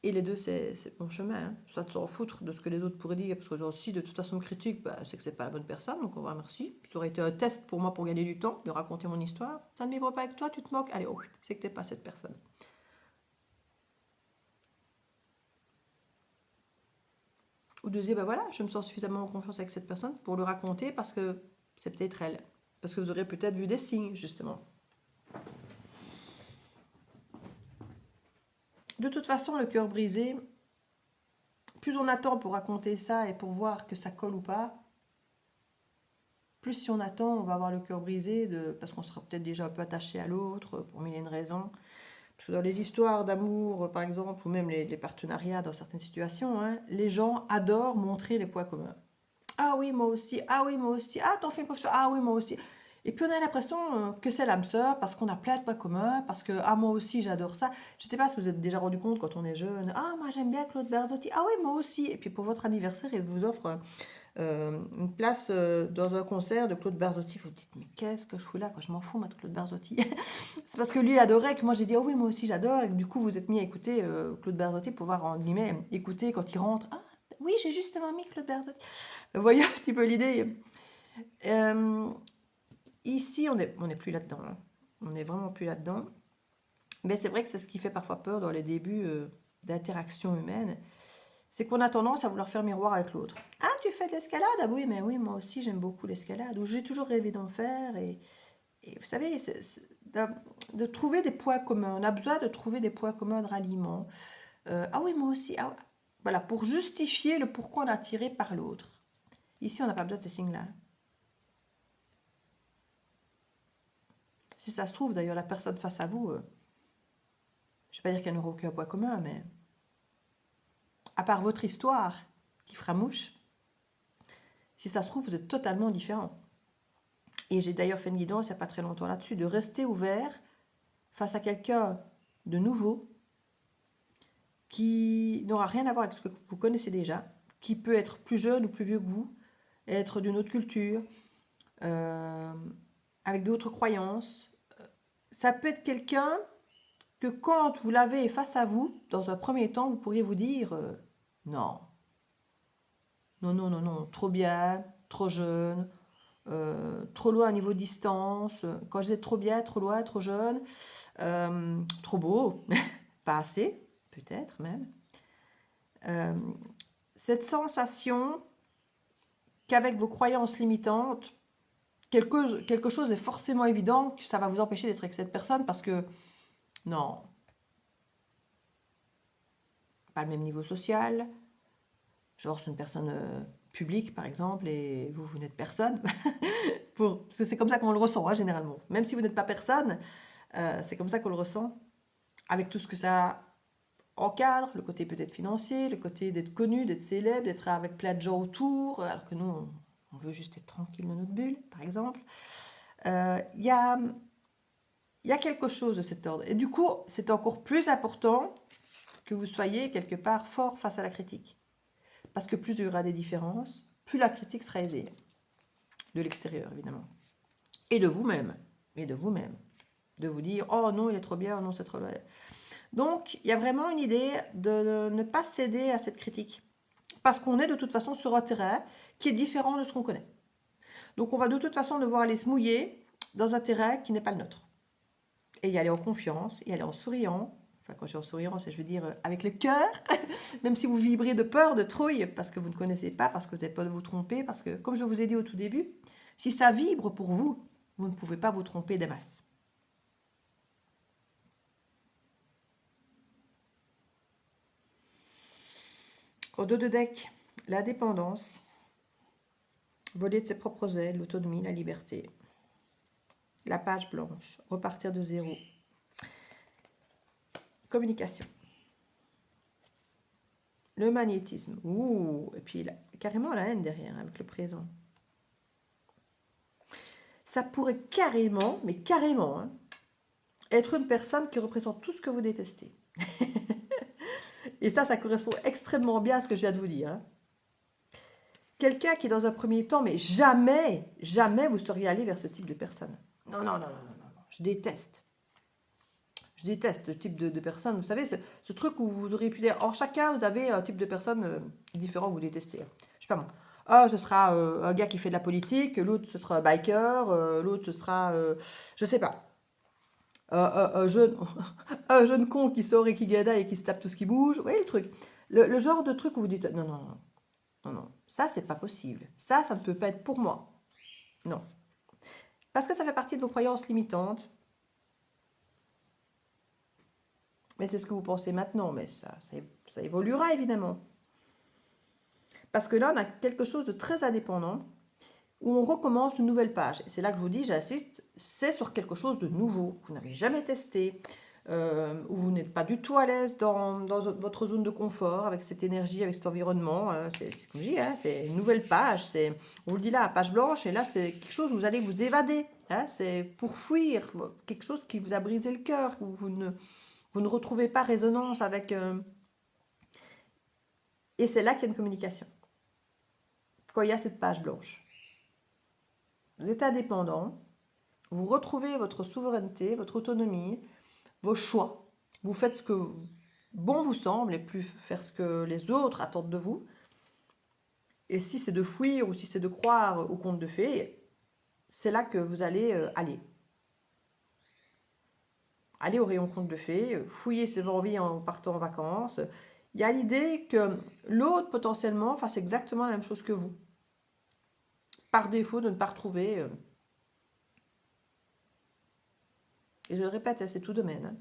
Et les deux, c'est bon chemin. Hein. Soit de s'en foutre de ce que les autres pourraient dire, parce que si de toute façon me critique, bah, c'est que c'est pas la bonne personne, donc on va merci. Ça aurait été un test pour moi pour gagner du temps, de raconter mon histoire. Ça ne vibre pas avec toi, tu te moques, allez, oh, c'est que t'es pas cette personne. Ou deuxième, ben voilà, je me sens suffisamment en confiance avec cette personne pour le raconter parce que c'est peut-être elle. Parce que vous aurez peut-être vu des signes, justement. De toute façon, le cœur brisé, plus on attend pour raconter ça et pour voir que ça colle ou pas, plus si on attend, on va avoir le cœur brisé, parce qu'on sera peut-être déjà un peu attaché à l'autre, pour mille et une raisons. Parce que dans les histoires d'amour, par exemple, ou même les partenariats dans certaines situations, hein, les gens adorent montrer les points communs. Ah oui, moi aussi. Ah oui, moi aussi. Ah, ton film préféré. Ah oui, moi aussi. Et puis on a l'impression que c'est l'âme sœur parce qu'on a plein de points communs, parce que ah moi aussi j'adore ça. Je ne sais pas si vous êtes déjà rendu compte quand on est jeune. Ah moi j'aime bien Claude Berzotti. Ah oui, moi aussi. Et puis pour votre anniversaire, il vous offre une place dans un concert de Claude Berzotti. Vous vous dites mais qu'est-ce que je fous là quoi, je m'en fous moi de Claude Berzotti. C'est parce que lui adorait que moi j'ai dit oh oui moi aussi j'adore. Et du coup vous êtes mis à écouter Claude Berzotti pour pouvoir en guillemets écouter quand il rentre. Ah oui j'ai justement mis Claude Berzotti. Vous voyez un petit peu l'idée. Euh, Ici, on n'est plus là-dedans. Hein. On n'est vraiment plus là-dedans. Mais c'est vrai que c'est ce qui fait parfois peur dans les débuts d'interaction humaine. C'est qu'on a tendance à vouloir faire miroir avec l'autre. Ah, tu fais de l'escalade? Ah oui, mais oui, moi aussi j'aime beaucoup l'escalade. Ou j'ai toujours rêvé d'en faire. Et vous savez, de trouver des points communs. On a besoin de trouver des points communs de ralliement. Ah oui, moi aussi. Ah, voilà, pour justifier le pourquoi on est attiré par l'autre. Ici, on n'a pas besoin de ces signes-là. Si ça se trouve, d'ailleurs, la personne face à vous, je ne vais pas dire qu'elle n'aura aucun point commun, mais à part votre histoire qui fera mouche, si ça se trouve, vous êtes totalement différents. Et j'ai d'ailleurs fait une guidance il n'y a pas très longtemps là-dessus, de rester ouvert face à quelqu'un de nouveau qui n'aura rien à voir avec ce que vous connaissez déjà, qui peut être plus jeune ou plus vieux que vous, être d'une autre culture, euh, avec d'autres croyances. Ça peut être quelqu'un que quand vous l'avez face à vous, dans un premier temps, vous pourriez vous dire non, non, non, non, non, trop bien, trop jeune, trop loin à niveau de distance. Quand je dis trop bien, trop loin, trop jeune, trop beau, pas assez, peut-être même. Euh, cette sensation qu'avec vos croyances limitantes, quelque chose est forcément évident, que ça va vous empêcher d'être avec cette personne parce que, non, pas le même niveau social, genre c'est une personne publique par exemple et vous n'êtes personne, parce que c'est comme ça qu'on le ressent hein, généralement. Même si vous n'êtes pas personne, c'est comme ça qu'on le ressent, avec tout ce que ça encadre, le côté peut-être financier, le côté d'être connu, d'être célèbre, d'être avec plein de gens autour, alors que nous, on veut juste être tranquille dans notre bulle, par exemple. Il y a quelque chose de cet ordre. Et du coup, c'est encore plus important que vous soyez quelque part fort face à la critique. Parce que plus il y aura des différences, plus la critique sera aisée. De l'extérieur, évidemment. Et de vous-même. Et de vous-même. De vous dire, oh non, il est trop bien, oh non, c'est trop loin. Donc, il y a vraiment une idée de ne pas céder à cette critique. Parce qu'on est de toute façon sur un terrain qui est différent de ce qu'on connaît. Donc, on va de toute façon devoir aller se mouiller dans un terrain qui n'est pas le nôtre. Et y aller en confiance, y aller en souriant. Enfin, quand je dis en souriant, c'est, je veux dire, avec le cœur. Même si vous vibrez de peur, de trouille, parce que vous ne connaissez pas, parce que vous avez peur de vous tromper, parce que, comme je vous ai dit au tout début, si ça vibre pour vous, vous ne pouvez pas vous tromper des masses. Au dos de deck, la dépendance, voler de ses propres ailes, l'autonomie, la liberté. La page blanche, repartir de zéro. Communication. Le magnétisme. Ouh, et puis là, carrément la haine derrière, avec le présent. Ça pourrait carrément, mais carrément, hein, être une personne qui représente tout ce que vous détestez. Et ça correspond extrêmement bien à ce que je viens de vous dire. Hein. Quelqu'un qui, dans un premier temps, mais jamais, jamais vous seriez allé vers ce type de personne. Non, non, non, non, non, non. Je déteste. Je déteste ce type de personne. Vous savez, ce truc où vous auriez pu dire, en chacun, vous avez un type de personne différent que vous détestez. Je sais pas moi. Ah, ce sera un gars qui fait de la politique, l'autre ce sera un biker, l'autre ce sera, je sais pas, un jeune, un jeune con qui sort et qui gadaille et qui se tape tout ce qui bouge. Vous voyez le truc. Le genre de truc où vous dites, non, non, non, non, non, ça c'est pas possible. Ça ne peut pas être pour moi. Non. Parce que ça fait partie de vos croyances limitantes. Mais c'est ce que vous pensez maintenant, mais ça évoluera évidemment. Parce que là, on a quelque chose de très indépendant où on recommence une nouvelle page. Et c'est là que je vous dis, j'insiste, c'est sur quelque chose de nouveau, que vous n'avez jamais testé, où vous n'êtes pas du tout à l'aise dans votre zone de confort, avec cette énergie, avec cet environnement. C'est comme je dis, hein, c'est une nouvelle page. On vous le dit là, page blanche, et là, c'est quelque chose où vous allez vous évader. Hein, c'est pour fuir quelque chose qui vous a brisé le cœur, où vous ne retrouvez pas résonance avec... Et c'est là qu'il y a une communication. Quand il y a cette page blanche. Vous êtes indépendant, vous retrouvez votre souveraineté, votre autonomie, vos choix. Vous faites ce que bon vous semble et plus faire ce que les autres attendent de vous. Et si c'est de fuir ou si c'est de croire au conte de fées, c'est là que vous allez aller. Aller au rayon conte de fées, fouiller ses envies en partant en vacances. Il y a l'idée que l'autre potentiellement fasse exactement la même chose que vous. Par défaut de ne pas retrouver. Et je le répète, c'est tout domaine. Hein.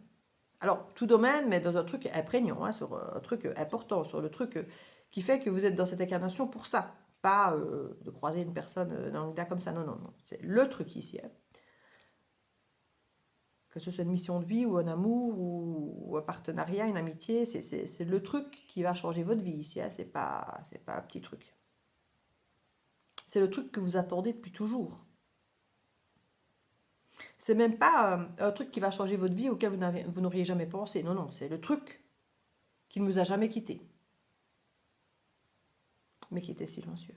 Alors, tout domaine, mais dans un truc imprégnant, hein, sur un truc important, sur le truc qui fait que vous êtes dans cette incarnation pour ça. Pas de croiser une personne dans le gars comme ça, non, non, non. C'est le truc ici. Hein. Que ce soit une mission de vie ou un amour ou un partenariat, une amitié, c'est le truc qui va changer votre vie ici. Hein. C'est pas un petit truc. C'est le truc que vous attendez depuis toujours. C'est même pas un truc qui va changer votre vie auquel vous n'auriez jamais pensé. Non, non, c'est le truc qui ne vous a jamais quitté. Mais qui était silencieux.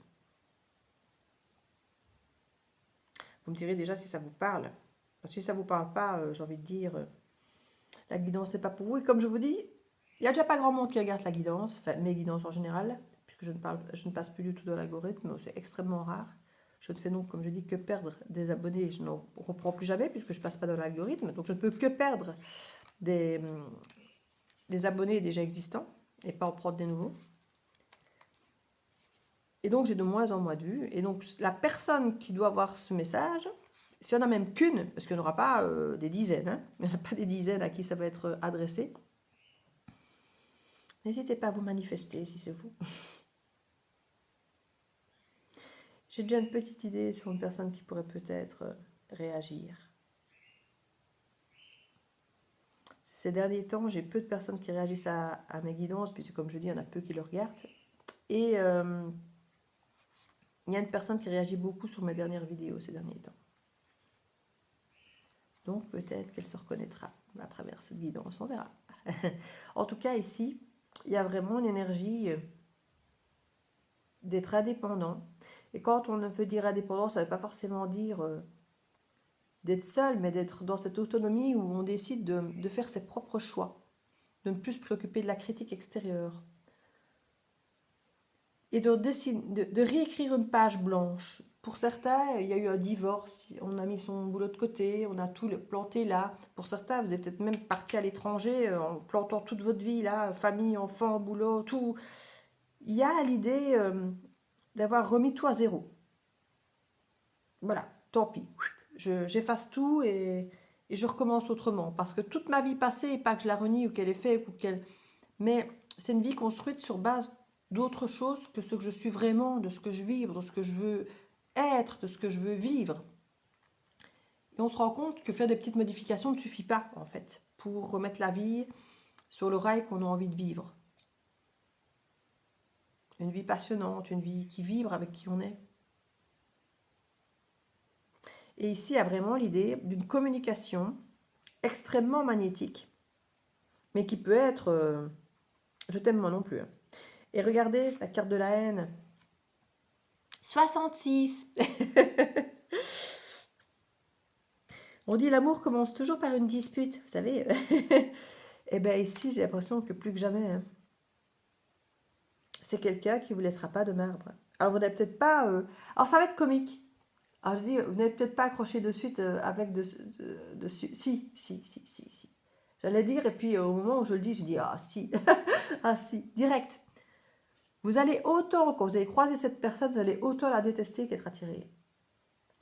Vous me direz déjà si ça vous parle. Parce que si ça ne vous parle pas, j'ai envie de dire, la guidance n'est pas pour vous. Et comme je vous dis, il n'y a déjà pas grand monde qui regarde la guidance, enfin mes guidances en général, puisque je ne passe plus du tout dans l'algorithme, c'est extrêmement rare. Je ne fais donc, comme je dis, que perdre des abonnés. Je n'en reprends plus jamais puisque je ne passe pas dans l'algorithme. Donc je ne peux que perdre des abonnés déjà existants et pas en prendre des nouveaux. Et donc j'ai de moins en moins de vues. Et donc la personne qui doit voir ce message, s'il n'y en a même qu'une, parce qu'il n'y en aura pas des dizaines, hein, il n'y en a pas des dizaines à qui ça va être adressé, n'hésitez pas à vous manifester si c'est vous. J'ai déjà une petite idée sur une personne qui pourrait peut-être réagir. Ces derniers temps, j'ai peu de personnes qui réagissent à mes guidances, puisque comme je dis, il y en a peu qui le regardent. Et il y a une personne qui réagit beaucoup sur mes dernières vidéos ces derniers temps. Donc peut-être qu'elle se reconnaîtra à travers cette guidance, on verra. En tout cas, ici, il y a vraiment une énergie d'être indépendant. Et quand on veut dire indépendant, ça ne veut pas forcément dire d'être seul, mais d'être dans cette autonomie où on décide de faire ses propres choix, de ne plus se préoccuper de la critique extérieure. Et de réécrire une page blanche. Pour certains, il y a eu un divorce, on a mis son boulot de côté, on a tout planté là. Pour certains, vous êtes peut-être même parti à l'étranger en plantant toute votre vie là, famille, enfants, boulot, tout. Il y a l'idée d'avoir remis tout à zéro. Voilà, tant pis. J'efface tout et je recommence autrement. Parce que toute ma vie passée, et pas que je la renie ou qu'elle est faite, mais c'est une vie construite sur base d'autre chose que ce que je suis vraiment, de ce que je vis, de ce que je veux être, de ce que je veux vivre. Et on se rend compte que faire des petites modifications ne suffit pas, en fait, pour remettre la vie sur le rail qu'on a envie de vivre. Une vie passionnante, une vie qui vibre avec qui on est. Et ici, il y a vraiment l'idée d'une communication extrêmement magnétique, mais qui peut être je t'aime moi non plus. Et regardez la carte de la haine. 66. On dit l'amour commence toujours par une dispute, vous savez. Et bien ici, j'ai l'impression que plus que jamais, hein, c'est quelqu'un qui ne vous laissera pas de marbre. Alors vous n'avez peut-être pas... Alors ça va être comique. Alors je dis, vous n'avez peut-être pas accroché de suite avec dessus. Si. J'allais dire, et puis au moment où je le dis, je dis, ah si, ah si, direct. Vous allez autant, quand vous allez croiser cette personne, vous allez autant la détester qu'être attiré.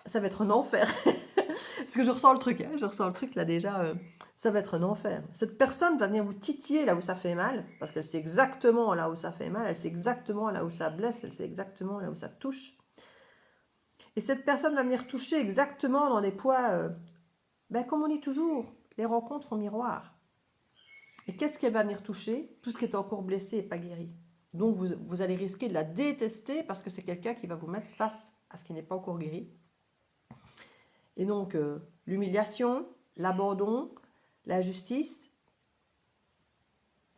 Ça va être un enfer. Parce que je ressens le truc, hein, je ressens le truc là déjà, ça va être un enfer. Cette personne va venir vous titiller là où ça fait mal, parce qu'elle sait exactement là où ça fait mal, elle sait exactement là où ça blesse, elle sait exactement là où ça touche. Et cette personne va venir toucher exactement dans des poids, comme on dit toujours, les rencontres font miroir. Et qu'est-ce qu'elle va venir toucher? Tout ce qui est encore blessé et pas guéri. Donc vous allez risquer de la détester parce que c'est quelqu'un qui va vous mettre face à ce qui n'est pas encore guéri. Et donc l'humiliation, l'abandon, l'injustice.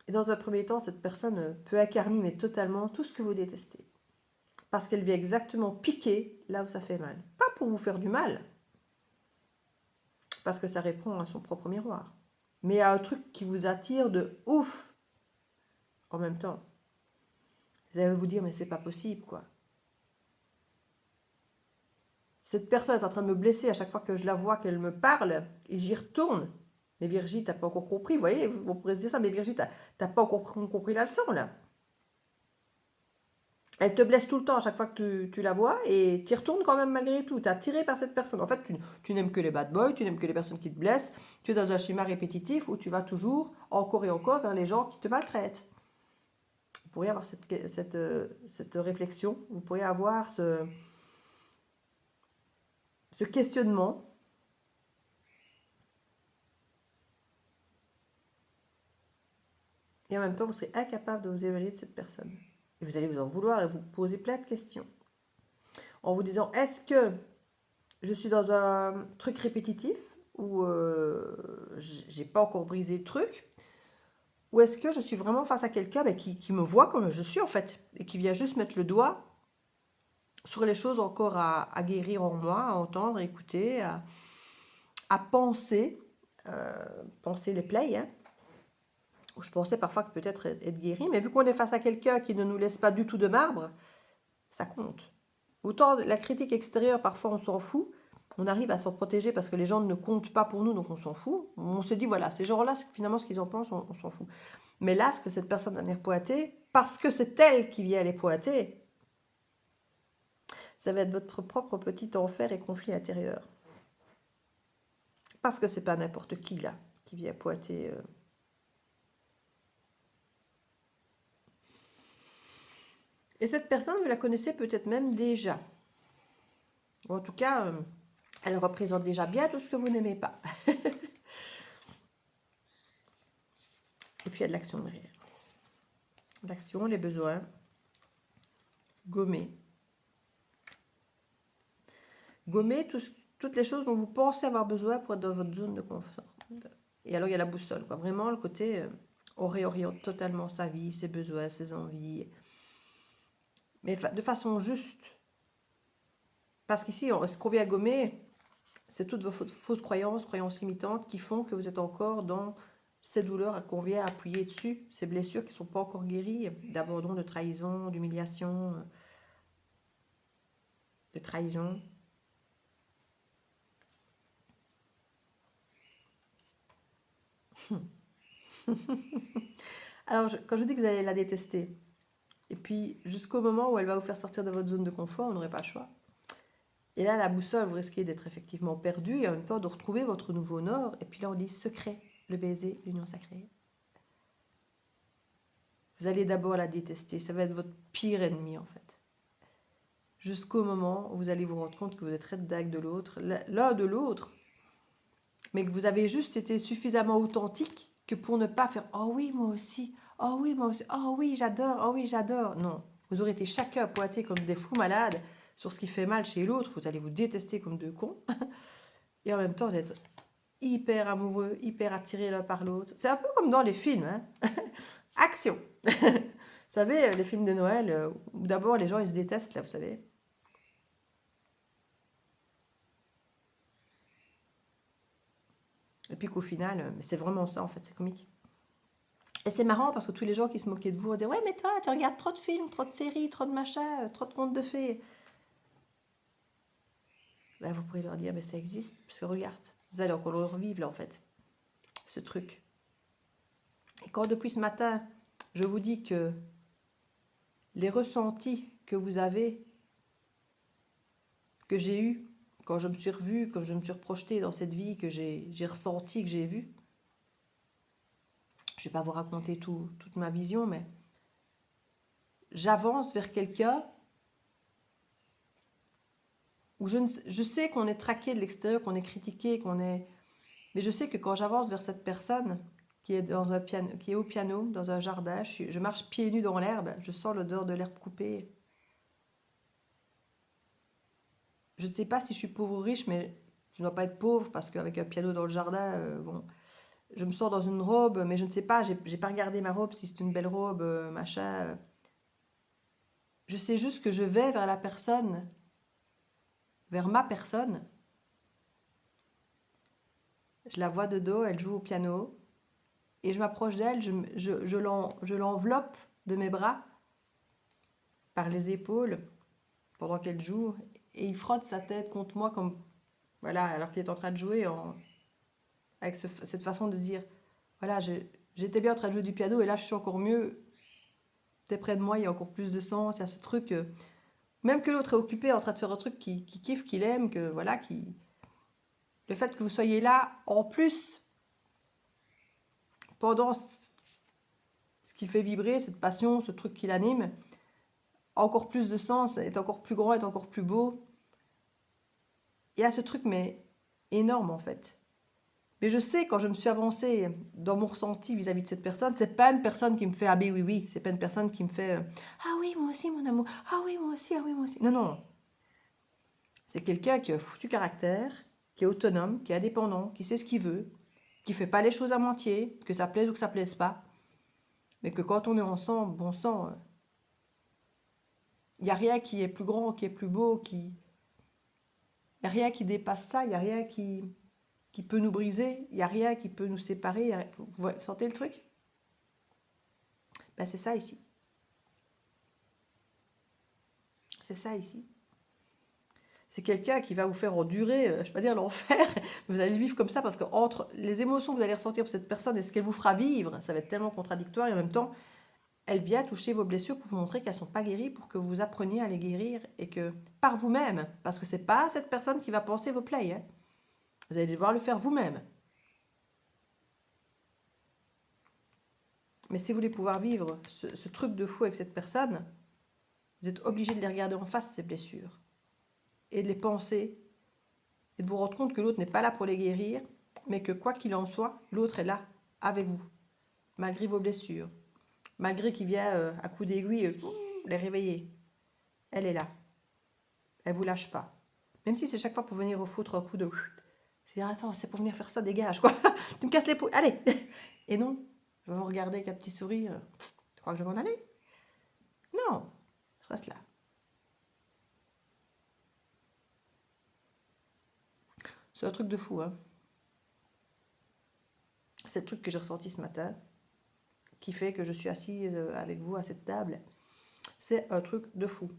Et dans un premier temps, cette personne peut incarner mais totalement tout ce que vous détestez. Parce qu'elle vient exactement piquer là où ça fait mal. Pas pour vous faire du mal, parce que ça répond à son propre miroir. Mais à un truc qui vous attire de ouf en même temps. Vous allez vous dire, mais c'est pas possible, quoi. Cette personne est en train de me blesser à chaque fois que je la vois, qu'elle me parle, et j'y retourne. Mais Virgie, t'as pas encore compris, vous voyez, vous pourrez se dire ça, mais Virgie, t'as pas encore compris la leçon, là. Elle te blesse tout le temps à chaque fois que tu la vois, et tu y retournes quand même malgré tout. Tu es attiré par cette personne. En fait, tu n'aimes que les bad boys, tu n'aimes que les personnes qui te blessent. Tu es dans un schéma répétitif où tu vas toujours, encore et encore, vers les gens qui te maltraitent. Vous pourriez avoir cette réflexion, vous pourriez avoir ce questionnement. Et en même temps, vous serez incapable de vous évaluer de cette personne. Et vous allez vous en vouloir et vous poser plein de questions. En vous disant, est-ce que je suis dans un truc répétitif où j'ai pas encore brisé le truc, ou est-ce que je suis vraiment face à quelqu'un qui me voit comme je suis en fait, et qui vient juste mettre le doigt sur les choses encore à guérir en moi, à entendre, à écouter, à penser, penser les plaies, hein, où je pensais parfois que peut-être être guéri, mais vu qu'on est face à quelqu'un qui ne nous laisse pas du tout de marbre, ça compte. Autant la critique extérieure, parfois on s'en fout, on arrive à s'en protéger parce que les gens ne comptent pas pour nous, donc on s'en fout. On se dit, voilà, ces gens-là, finalement, ce qu'ils en pensent, on s'en fout. Mais là, ce que cette personne va venir pointer, parce que c'est elle qui vient les pointer, ça va être votre propre petit enfer et conflit intérieur. Parce que c'est pas n'importe qui, là, qui vient pointer. Et cette personne, vous la connaissez peut-être même déjà. Ou en tout cas, elle représente déjà bien tout ce que vous n'aimez pas. Et puis il y a de l'action derrière. L'action, les besoins, gommer. Gommer toutes les choses dont vous pensez avoir besoin pour être dans votre zone de confort. Et alors il y a la boussole, quoi. Vraiment le côté, on réoriente totalement sa vie, ses besoins, ses envies. Mais de façon juste. Parce qu'ici, ce qu'on vient gommer, c'est toutes vos fausses croyances, croyances limitantes qui font que vous êtes encore dans ces douleurs qu'on vient appuyer dessus, ces blessures qui ne sont pas encore guéries, d'abandon, de trahison, d'humiliation, de trahison. Alors, quand je dis que vous allez la détester, et puis jusqu'au moment où elle va vous faire sortir de votre zone de confort, vous n'aurez pas le choix. Et là, la boussole, vous risquez d'être effectivement perdu et en même temps de retrouver votre nouveau nord. Et puis là, on dit secret, le baiser, l'union sacrée. Vous allez d'abord la détester, ça va être votre pire ennemi en fait. Jusqu'au moment où vous allez vous rendre compte que vous êtes rédac de l'autre, l'un de l'autre, mais que vous avez juste été suffisamment authentique que pour ne pas faire « Oh oui, moi aussi, oh oui, moi aussi, oh oui, j'adore, oh oui, j'adore ». Non, vous aurez été chacun pointé comme des fous malades sur ce qui fait mal chez l'autre, vous allez vous détester comme deux cons, et en même temps vous êtes hyper amoureux, hyper attirés l'un par l'autre. C'est un peu comme dans les films, hein. Action. Vous savez, les films de Noël, où d'abord les gens ils se détestent, là, vous savez. Et puis qu'au final, c'est vraiment ça en fait, c'est comique. Et c'est marrant parce que tous les gens qui se moquaient de vous vont dire « Ouais, mais toi, tu regardes trop de films, trop de séries, trop de machins, trop de contes de fées. » Ben, vous pourrez leur dire « Mais ça existe, parce que regarde, vous allez encore le revivre là en fait, ce truc. » Et quand depuis ce matin, je vous dis que les ressentis que vous avez, que j'ai eus, quand je me suis revue, quand je me suis reprojetée dans cette vie que j'ai ressentie, que j'ai vue, je ne vais pas vous raconter toute ma vision, mais j'avance vers quelqu'un où je sais qu'on est traqué de l'extérieur, qu'on est critiqué, qu'on est... Mais je sais que quand j'avance vers cette personne qui est, dans un piano, qui est au piano, dans un jardin, je marche pieds nus dans l'herbe, je sens l'odeur de l'herbe coupée. Je ne sais pas si je suis pauvre ou riche, mais je ne dois pas être pauvre parce qu'avec un piano dans le jardin, bon, je me sors dans une robe, mais je ne sais pas, j'ai pas regardé ma robe, si c'est une belle robe, machin. Je sais juste que je vais vers la personne, vers ma personne. Je la vois de dos, elle joue au piano. Et je m'approche d'elle, je l'enveloppe de mes bras par les épaules pendant qu'elle joue. Et il frotte sa tête contre moi comme, voilà, alors qu'il est en train de jouer avec cette façon de dire, voilà, j'étais bien en train de jouer du piano et là je suis encore mieux. T'es près de moi, il y a encore plus de sens, il y a ce truc, même que l'autre est occupé en train de faire un truc qui kiffe, qu'il aime, que voilà, le fait que vous soyez là en plus pendant ce qui fait vibrer, cette passion, ce truc qui l'anime, encore plus de sens, est encore plus grand, est encore plus beau. Il y a ce truc, mais énorme en fait. Mais je sais, quand je me suis avancée dans mon ressenti vis-à-vis de cette personne, c'est pas une personne qui me fait ah ben oui, oui, c'est pas une personne qui me fait ah oui, moi aussi, mon amour, ah oui, moi aussi, ah oui, moi aussi. Non, non. C'est quelqu'un qui a un foutu caractère, qui est autonome, qui est indépendant, qui sait ce qu'il veut, qui fait pas les choses à moitié, que ça plaise ou que ça plaise pas. Mais que quand on est ensemble, bon sang, il n'y a rien qui est plus grand, qui est plus beau, il n'y a rien qui dépasse ça, il n'y a rien qui peut nous briser, il n'y a rien qui peut nous séparer. Vous sentez le truc? Ben, c'est ça ici. C'est ça ici. C'est quelqu'un qui va vous faire endurer, je ne vais pas dire l'enfer, mais vous allez le vivre comme ça parce que entre les émotions que vous allez ressentir pour cette personne et ce qu'elle vous fera vivre, ça va être tellement contradictoire et en même temps, elle vient toucher vos blessures pour vous montrer qu'elles ne sont pas guéries, pour que vous appreniez à les guérir et que par vous-même, parce que ce n'est pas cette personne qui va penser vos plaies, hein. Vous allez devoir le faire vous-même. Mais si vous voulez pouvoir vivre ce truc de fou avec cette personne, vous êtes obligé de les regarder en face, ces blessures, et de les penser, et de vous rendre compte que l'autre n'est pas là pour les guérir, mais que quoi qu'il en soit, l'autre est là, avec vous, malgré vos blessures, malgré qu'il vient à coups d'aiguille les réveiller. Elle est là, elle ne vous lâche pas. Même si c'est chaque fois pour venir vous foutre un coup de... C'est attends, c'est pour venir faire ça, dégage, quoi. Tu me casses les poules, allez. Et non, je vais vous regarder avec un petit sourire. Tu crois que je vais m'en aller? Non, je reste là. C'est un truc de fou, hein. C'est le truc que j'ai ressenti ce matin, qui fait que je suis assise avec vous à cette table. C'est un truc de fou.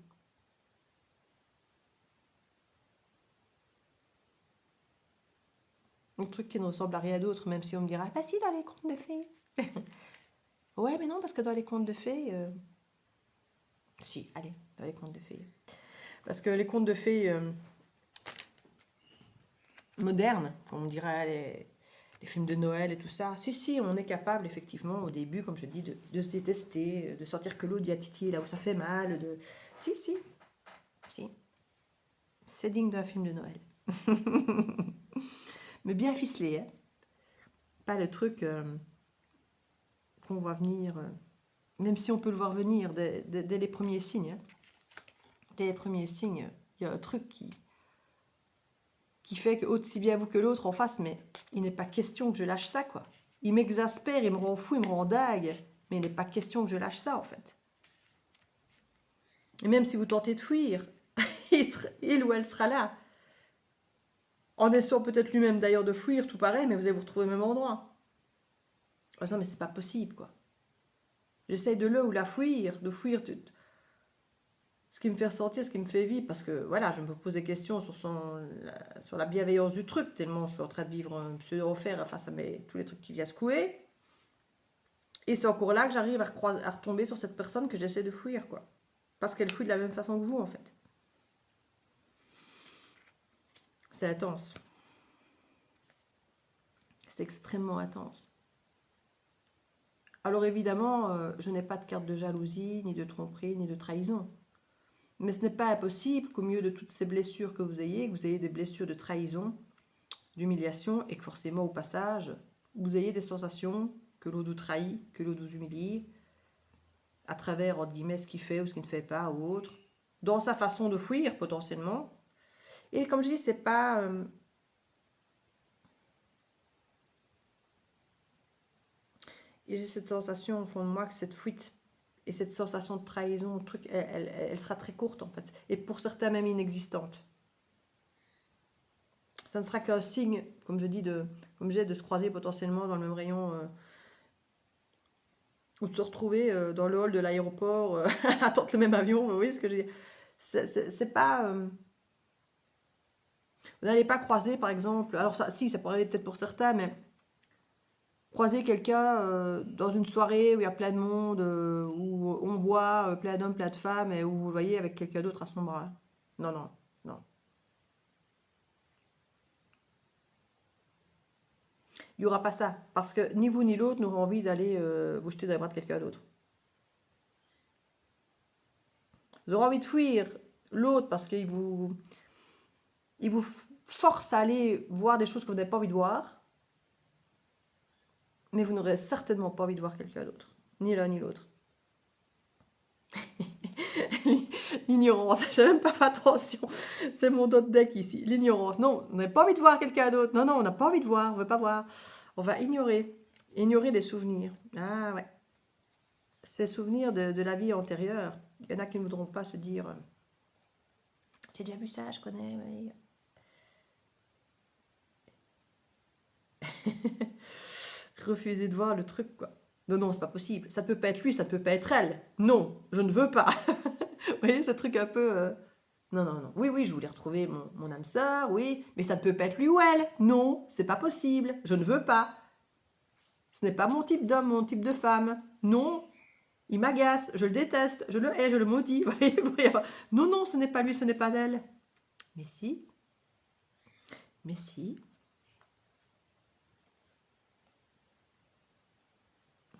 Un truc qui ne ressemble à rien d'autre, même si on me dira, bah si, dans les contes de fées. Ouais, mais non, parce que dans les contes de fées... Si, allez, dans les contes de fées. Parce que les contes de fées modernes, comme on dirait les films de Noël et tout ça, si, on est capable, effectivement, au début, comme je dis, de se détester, de sentir que l'autre dit à titiller là où ça fait mal, de... Si. C'est digne d'un film de Noël. Mais bien ficelé, hein. Pas le truc qu'on voit venir, même si on peut le voir venir dès les premiers signes. Hein. Dès les premiers signes, il y a un truc qui fait que, aussi bien vous que l'autre en face, mais il n'est pas question que je lâche ça, quoi. Il m'exaspère, il me rend fou, il me rend dingue, mais il n'est pas question que je lâche ça, en fait. Et même si vous tentez de fuir, il ou elle sera là. En essayant peut-être lui-même d'ailleurs de fuir, tout pareil, mais vous allez vous retrouver au même endroit. Ah non, mais c'est pas possible, quoi. J'essaye de le ou la fuir, de fuir ce qui me fait ressentir, ce qui me fait vivre, parce que voilà, je me pose des questions sur la bienveillance du truc, tellement je suis en train de vivre un pseudo-enfer face à tous les trucs qui viennent secouer. Et c'est encore là que j'arrive à retomber sur cette personne que j'essaie de fuir, quoi. Parce qu'elle fuit de la même façon que vous, en fait. C'est intense. C'est extrêmement intense. Alors évidemment, je n'ai pas de carte de jalousie, ni de tromperie, ni de trahison. Mais ce n'est pas impossible qu'au milieu de toutes ces blessures que vous ayez des blessures de trahison, d'humiliation, et que forcément au passage, vous ayez des sensations que l'autre vous trahit, que l'autre vous humilie, à travers, entre guillemets, ce qu'il fait ou ce qu'il ne fait pas ou autre, dans sa façon de fuir potentiellement. Et comme je dis, c'est pas... et j'ai cette sensation au fond de moi que cette fuite et cette sensation de trahison, truc, elle sera très courte en fait. Et pour certains même inexistante. Ça ne sera qu'un signe, comme je dis, comme j'ai, de se croiser potentiellement dans le même rayon, ou de se retrouver dans le hall de l'aéroport, à attendre le même avion, vous voyez ce que je veux dire. C'est pas... vous n'allez pas croiser par exemple, alors ça, si, ça pourrait arriver peut-être pour certains, mais croiser quelqu'un dans une soirée où il y a plein de monde, où on boit, plein d'hommes, plein de femmes, et où vous le voyez avec quelqu'un d'autre à son bras. Non, non, non. Il n'y aura pas ça, parce que ni vous ni l'autre n'auront envie d'aller vous jeter dans les bras de quelqu'un d'autre. Vous aurez envie de fuir l'autre parce qu'il vous force à aller voir des choses que vous n'avez pas envie de voir, mais vous n'aurez certainement pas envie de voir quelqu'un d'autre, ni l'un ni l'autre. L'ignorance, j'ai même pas fait attention, c'est mon dot deck ici, l'ignorance. Non, on n'a pas envie de voir quelqu'un d'autre, non, on n'a pas envie de voir, on veut pas voir, on va ignorer les souvenirs. Ah ouais, ces souvenirs de la vie antérieure. Il y en a qui ne voudront pas se dire j'ai déjà vu ça, je connais, oui. Refuser de voir le truc, quoi. Non, non, c'est pas possible. Ça peut pas être lui, ça peut pas être elle. Non, je ne veux pas. Vous voyez, ce truc un peu... Non, non, non. Oui, oui, je voulais retrouver mon âme sœur, oui, mais ça ne peut pas être lui ou elle. Non, c'est pas possible. Je ne veux pas. Ce n'est pas mon type d'homme, mon type de femme. Non, il m'agace, je le déteste, je le hais, je le maudis. Vous voyez, non, non, ce n'est pas lui, ce n'est pas elle. Mais si. Mais si.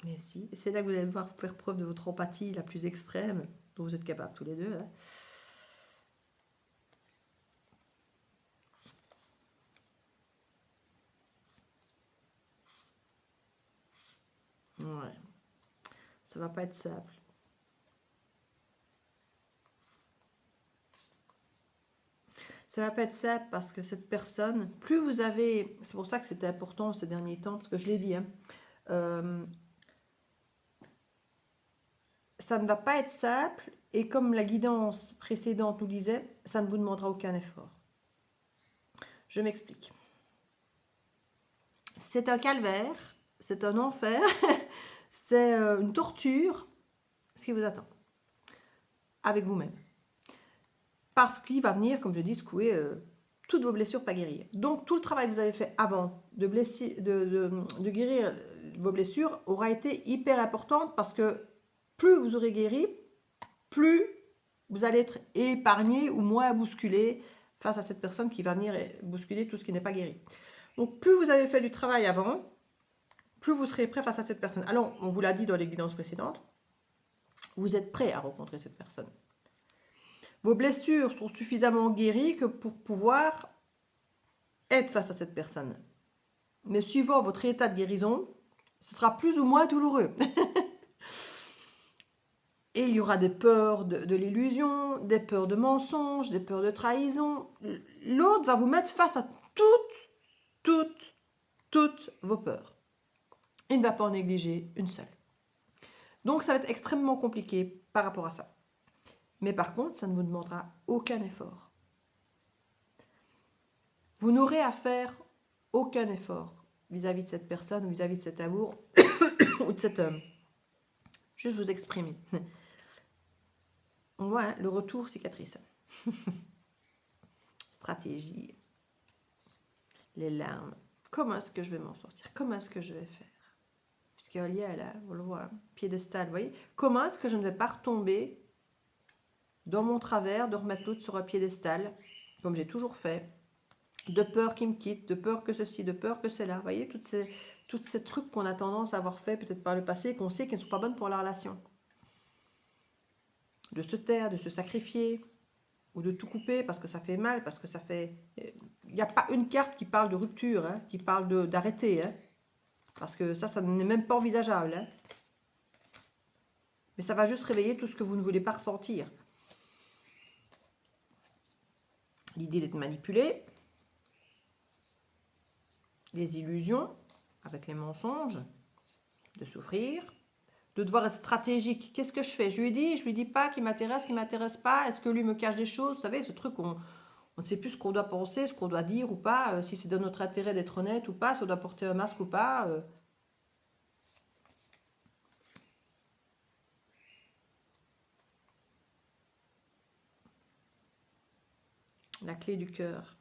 Mais si. C'est là que vous allez devoir faire preuve de votre empathie la plus extrême, dont vous êtes capables tous les deux. Hein. Ouais. Ça va pas être simple. Ça va pas être simple parce que cette personne, plus vous avez... C'est pour ça que c'était important ces derniers temps, parce que je l'ai dit, hein, ça ne va pas être simple, et comme la guidance précédente nous disait, ça ne vous demandera aucun effort. Je m'explique. C'est un calvaire, c'est un enfer, c'est une torture, ce qui vous attend, avec vous-même. Parce qu'il va venir, comme je dis, secouer toutes vos blessures pas guéries. Donc tout le travail que vous avez fait avant de guérir vos blessures aura été hyper important, parce que plus vous aurez guéri, plus vous allez être épargné ou moins bousculé face à cette personne qui va venir bousculer tout ce qui n'est pas guéri. Donc plus vous avez fait du travail avant, plus vous serez prêt face à cette personne. Alors, on vous l'a dit dans les guidances précédentes, vous êtes prêt à rencontrer cette personne. Vos blessures sont suffisamment guéries que pour pouvoir être face à cette personne. Mais suivant votre état de guérison, ce sera plus ou moins douloureux. Et il y aura des peurs de l'illusion, des peurs de mensonges, des peurs de trahison. L'autre va vous mettre face à toutes vos peurs. Il ne va pas en négliger une seule. Donc ça va être extrêmement compliqué par rapport à ça. Mais par contre, ça ne vous demandera aucun effort. Vous n'aurez à faire aucun effort vis-à-vis de cette personne, ou vis-à-vis de cet amour, ou de cet homme. Juste vous exprimer. On voit, hein, le retour cicatrice. Stratégie. Les larmes. Comment est-ce que je vais m'en sortir? Comment est-ce que je vais faire? Puisqu'il y a un lien là, on le voit, hein, piédestal, vous voyez? Comment est-ce que je ne vais pas retomber dans mon travers de remettre l'autre sur un piédestal, comme j'ai toujours fait, de peur qu'il me quitte, de peur que ceci, de peur que cela. Vous voyez, toutes ces trucs qu'on a tendance à avoir fait peut-être par le passé, qu'on sait qu'ils ne sont pas bonnes pour la relation. de se taire, de se sacrifier, ou de tout couper parce que ça fait mal, parce que ça fait... Il n'y a pas une carte qui parle de rupture, hein, qui parle d'arrêter, hein, parce que ça n'est même pas envisageable. Hein. Mais ça va juste réveiller tout ce que vous ne voulez pas ressentir. L'idée d'être manipulé, les illusions avec les mensonges, de souffrir, de devoir être stratégique. Qu'est-ce que je fais? Je lui dis pas qu'il m'intéresse pas. Est-ce que lui me cache des choses? Vous savez, ce truc, on ne sait plus ce qu'on doit penser, ce qu'on doit dire ou pas, si c'est de notre intérêt d'être honnête ou pas, si on doit porter un masque ou pas. La clé du cœur.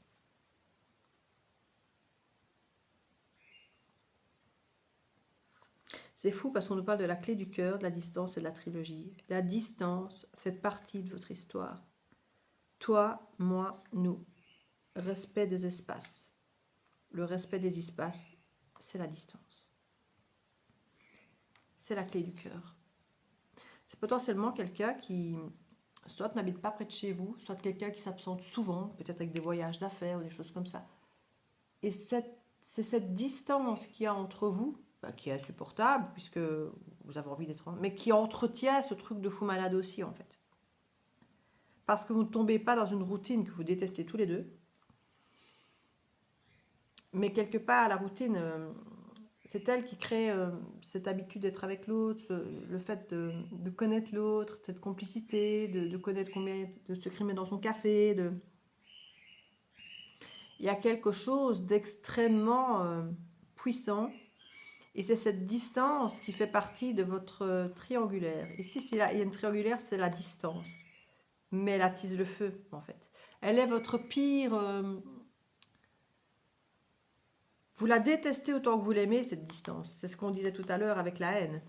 C'est fou parce qu'on nous parle de la clé du cœur, de la distance et de la trilogie. La distance fait partie de votre histoire. Toi, moi, nous. Respect des espaces. Le respect des espaces, c'est la distance. C'est la clé du cœur. C'est potentiellement quelqu'un qui, soit n'habite pas près de chez vous, soit quelqu'un qui s'absente souvent, peut-être avec des voyages d'affaires ou des choses comme ça. Et c'est cette distance qu'il y a entre vous, qui est insupportable, puisque vous avez envie d'être... mais qui entretient ce truc de fou malade aussi, en fait. Parce que vous ne tombez pas dans une routine que vous détestez tous les deux. Mais quelque part, la routine, c'est elle qui crée cette habitude d'être avec l'autre, le fait de connaître l'autre, cette complicité, de connaître combien de secrets met dans son café. Il y a quelque chose d'extrêmement puissant. Et c'est cette distance qui fait partie de votre triangulaire. Ici, il y a une triangulaire, c'est la distance. Mais elle attise le feu, en fait. Elle est votre pire... vous la détestez autant que vous l'aimez, cette distance. C'est ce qu'on disait tout à l'heure avec la haine.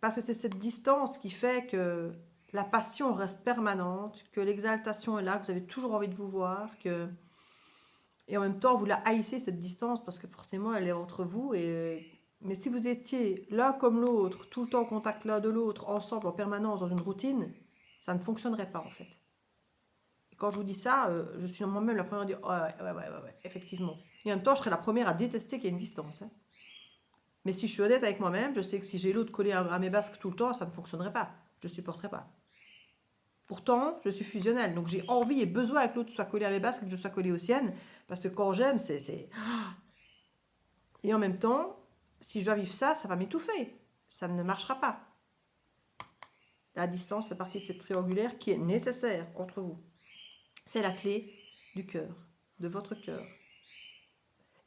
Parce que c'est cette distance qui fait que la passion reste permanente, que l'exaltation est là, que vous avez toujours envie de vous voir, que... Et en même temps, vous la haïssez, cette distance, parce que forcément, elle est entre vous. Mais si vous étiez l'un comme l'autre, tout le temps en contact l'un de l'autre, ensemble, en permanence, dans une routine, ça ne fonctionnerait pas, en fait. Et quand je vous dis ça, je suis moi-même la première à dire « ouais, effectivement ». Et en même temps, je serais la première à détester qu'il y ait une distance. Hein. Mais si je suis honnête avec moi-même, je sais que si j'ai l'autre collé à mes basques tout le temps, ça ne fonctionnerait pas. Je ne supporterais pas. Pourtant, je suis fusionnelle, donc j'ai envie et besoin que l'autre soit collé à mes basques, que je sois collée aux siennes, parce que quand j'aime, c'est... Et en même temps, si je dois vivre ça, ça va m'étouffer. Ça ne marchera pas. La distance fait partie de cette triangulaire qui est nécessaire entre vous. C'est la clé du cœur, de votre cœur.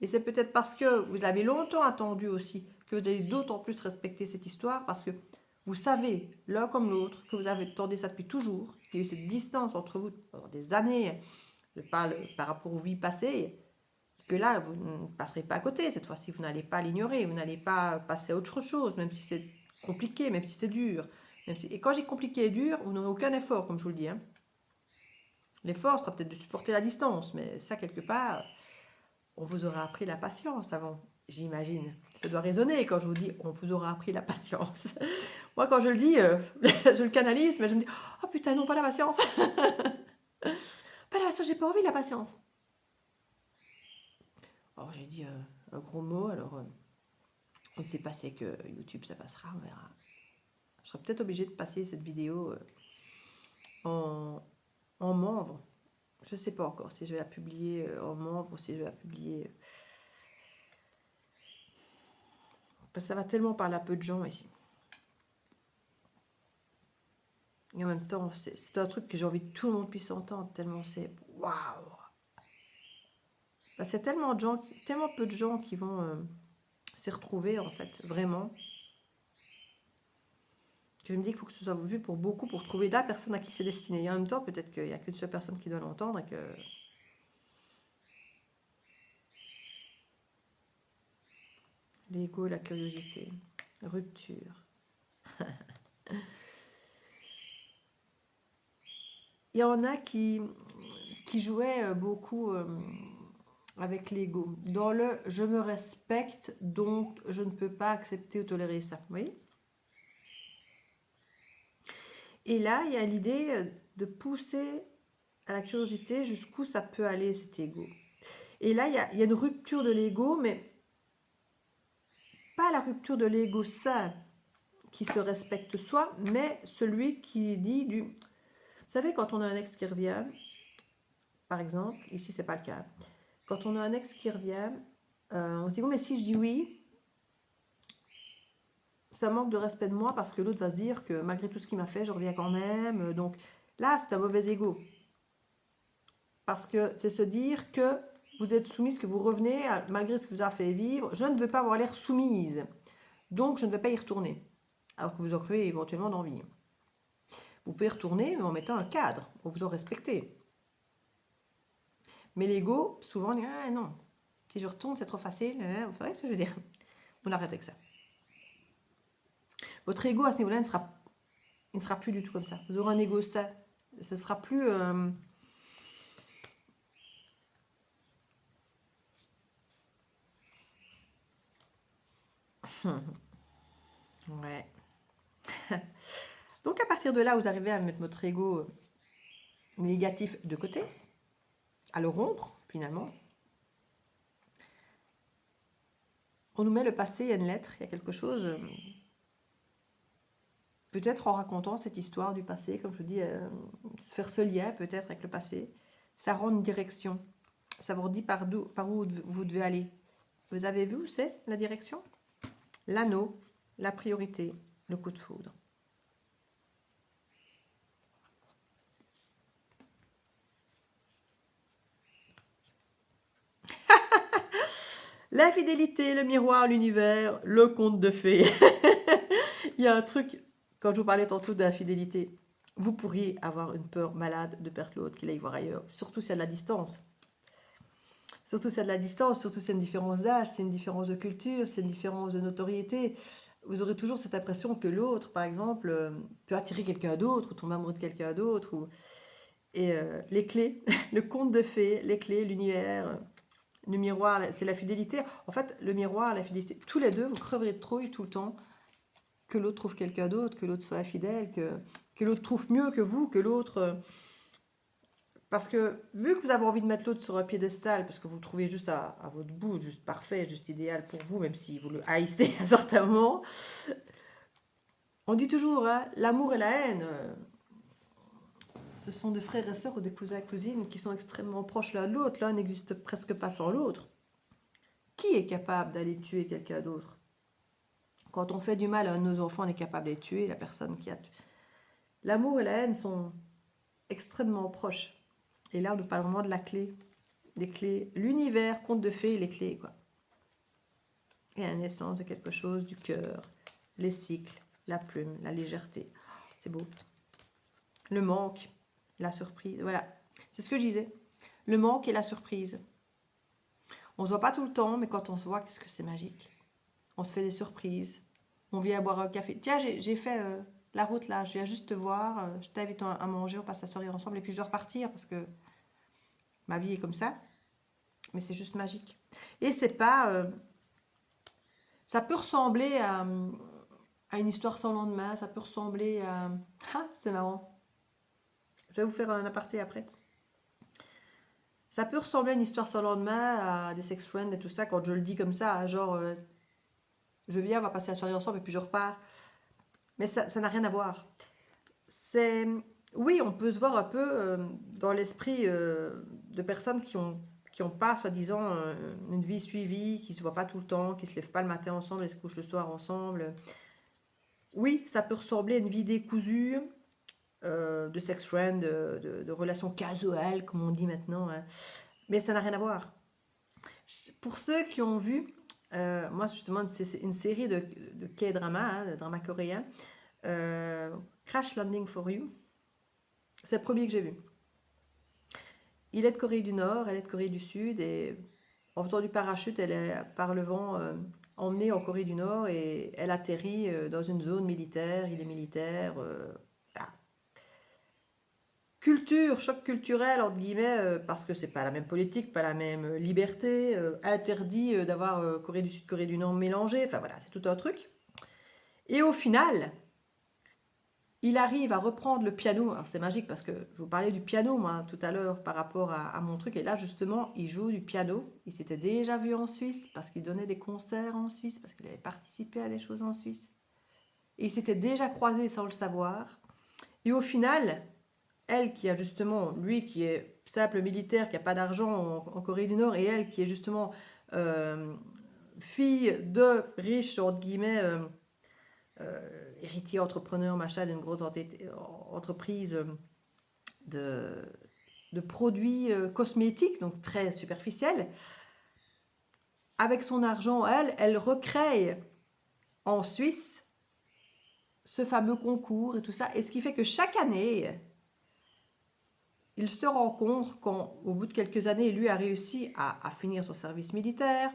Et c'est peut-être parce que vous l'avez longtemps attendu aussi, que vous allez d'autant plus respecter cette histoire, parce que vous savez, l'un comme l'autre, que vous avez attendu ça depuis toujours, qu'il y a eu cette distance entre vous pendant des années, je parle par rapport aux vies passées, que là, vous ne passerez pas à côté. Cette fois-ci, vous n'allez pas l'ignorer, vous n'allez pas passer à autre chose, même si c'est compliqué, même si c'est dur. Et quand j'ai compliqué et dur, vous n'aurez aucun effort, comme je vous le dis. Hein. L'effort sera peut-être de supporter la distance, mais ça, quelque part, on vous aura appris la patience avant, j'imagine. Ça doit résonner quand je vous dis on vous aura appris la patience. Moi, quand je le dis, je le canalise, mais je me dis oh putain, non, pas la patience. Pas la patience, j'ai pas envie de la patience. Alors, j'ai dit un gros mot, alors on ne sait pas si avec YouTube ça passera, on verra. Je serai peut-être obligée de passer cette vidéo en membre. Je ne sais pas encore si je vais la publier en membre ou si je vais la publier... Parce que ça va tellement parler à peu de gens ici. Et en même temps, c'est un truc que j'ai envie que tout le monde puisse entendre, tellement c'est... Waouh! C'est tellement peu de gens qui vont s'y retrouver, en fait, vraiment. Je me dis qu'il faut que ce soit vu pour beaucoup, pour trouver la personne à qui c'est destiné. Et en même temps, peut-être qu'il n'y a qu'une seule personne qui doit l'entendre et que... L'ego, la curiosité, rupture. Il y en a qui jouaient beaucoup avec l'ego. Dans le « je me respecte, donc je ne peux pas accepter ou tolérer ça ». Vous voyez ? Et là, il y a l'idée de pousser à la curiosité jusqu'où ça peut aller cet ego. Et là, il y a une rupture de l'ego, mais pas la rupture de l'ego sain qui se respecte soi, mais celui qui dit du... Vous savez, quand on a un ex qui revient, par exemple, ici c'est pas le cas, quand on a un ex qui revient, on se dit, oh, mais si je dis oui, ça manque de respect de moi parce que l'autre va se dire que malgré tout ce qu'il m'a fait, je reviens quand même. Donc là, c'est un mauvais ego. Parce que c'est se dire que vous êtes soumise, que vous revenez malgré ce que vous avez fait vivre. Je ne veux pas avoir l'air soumise. Donc je ne vais pas y retourner. Alors que vous aurez éventuellement d'envie. Vous pouvez y retourner, mais en mettant un cadre pour vous en respecter. Mais l'ego, souvent, dit ah non, si je retourne, c'est trop facile. Vous voyez ce que je veux dire? On arrête avec ça. Votre ego à ce niveau-là, il ne sera plus du tout comme ça. Vous aurez un ego sain. Ce sera plus. Ouais. Donc à partir de là, vous arrivez à mettre votre ego négatif de côté, à le rompre finalement. On nous met le passé, il y a une lettre, il y a quelque chose. Peut-être en racontant cette histoire du passé, comme je vous dis, se faire ce lien peut-être avec le passé, ça rend une direction. Ça vous dit par où vous devez aller. Vous avez vu où c'est la direction? L'anneau, la priorité, le coup de foudre. L'infidélité, le miroir, l'univers, le conte de fées. Il y a un truc, quand je vous parlais tantôt d'infidélité, vous pourriez avoir une peur malade de perdre l'autre, qu'il aille voir ailleurs, surtout s'il y a de la distance. Surtout s'il y a de la distance, surtout s'il y a une différence d'âge, c'est une différence de culture, c'est une différence de notoriété. Vous aurez toujours cette impression que l'autre, par exemple, peut attirer quelqu'un d'autre, ou tomber amoureux de quelqu'un d'autre. Et les clés, le conte de fées, les clés, l'univers, le miroir, c'est la fidélité. En fait, le miroir, la fidélité, tous les deux, vous creverez de trouille tout le temps que l'autre trouve quelqu'un d'autre, que l'autre soit infidèle, que l'autre trouve mieux que vous, que l'autre... Parce que vu que vous avez envie de mettre l'autre sur un piédestal, parce que vous le trouvez juste à votre bout, juste parfait, juste idéal pour vous, même si vous le haïssez à certains moments, on dit toujours, hein, l'amour et la haine, ce sont des frères et sœurs ou des cousins et cousines qui sont extrêmement proches l'un de l'autre. L'un n'existe presque pas sans l'autre. Qui est capable d'aller tuer quelqu'un d'autre? Quand on fait du mal à un de nos enfants, on est capable de les tuer, la personne qui a tué. L'amour et la haine sont extrêmement proches. Et là, on nous parle vraiment de la clé. Des clés, l'univers, conte de fées, les clés, quoi. Et la naissance de quelque chose, du cœur, les cycles, la plume, la légèreté. C'est beau. Le manque, la surprise, voilà. C'est ce que je disais. Le manque et la surprise. On ne se voit pas tout le temps, mais quand on se voit, qu'est-ce que c'est magique. On se fait des surprises. On vient boire un café. Tiens, j'ai fait la route là, je viens juste te voir, je t'invite à manger, on passe la soirée ensemble et puis je dois repartir parce que ma vie est comme ça. Mais c'est juste magique. Et c'est pas... ça peut ressembler à une histoire sans lendemain, ça peut ressembler à... Ah, c'est marrant. Je vais vous faire un aparté après. Ça peut ressembler à une histoire sans lendemain, à des sex friends et tout ça, quand je le dis comme ça, genre... je viens, on va passer la soirée ensemble et puis je repars. Mais ça n'a rien à voir. C'est... Oui, on peut se voir un peu dans l'esprit de personnes qui ont pas, soi-disant, une vie suivie, qui se voient pas tout le temps, qui se lèvent pas le matin ensemble et se couchent le soir ensemble. Oui, ça peut ressembler à une vie décousue, de sex friend, de relations casuales, comme on dit maintenant. Hein. Mais ça n'a rien à voir. Pour ceux qui ont vu, moi justement, c'est une série de K-drama, hein, de drama coréen, Crash Landing for You. C'est le premier que j'ai vu. Il est de Corée du Nord, elle est de Corée du Sud, et en faisant du parachute, elle est par le vent emmenée en Corée du Nord et elle atterrit dans une zone militaire, il est militaire. Voilà. Culture, choc culturel, entre guillemets, parce que c'est pas la même politique, pas la même liberté, interdit d'avoir Corée du Sud, Corée du Nord mélangé, enfin voilà, c'est tout un truc. Et au final, il arrive à reprendre le piano. Alors c'est magique parce que je vous parlais du piano moi tout à l'heure par rapport à mon truc. Et là justement, il joue du piano. Il s'était déjà vu en Suisse parce qu'il donnait des concerts en Suisse, parce qu'il avait participé à des choses en Suisse. Et il s'était déjà croisé sans le savoir. Et au final, elle qui a justement, lui qui est simple militaire, qui n'a pas d'argent en Corée du Nord, et elle qui est justement fille de riches, entre guillemets, héritier, entrepreneur, machin, d'une grosse entreprise de, de produits cosmétiques, donc très superficiels. Avec son argent, elle recrée en Suisse ce fameux concours et tout ça. Et ce qui fait que chaque année, ils se rencontrent quand, au bout de quelques années, lui a réussi à finir son service militaire,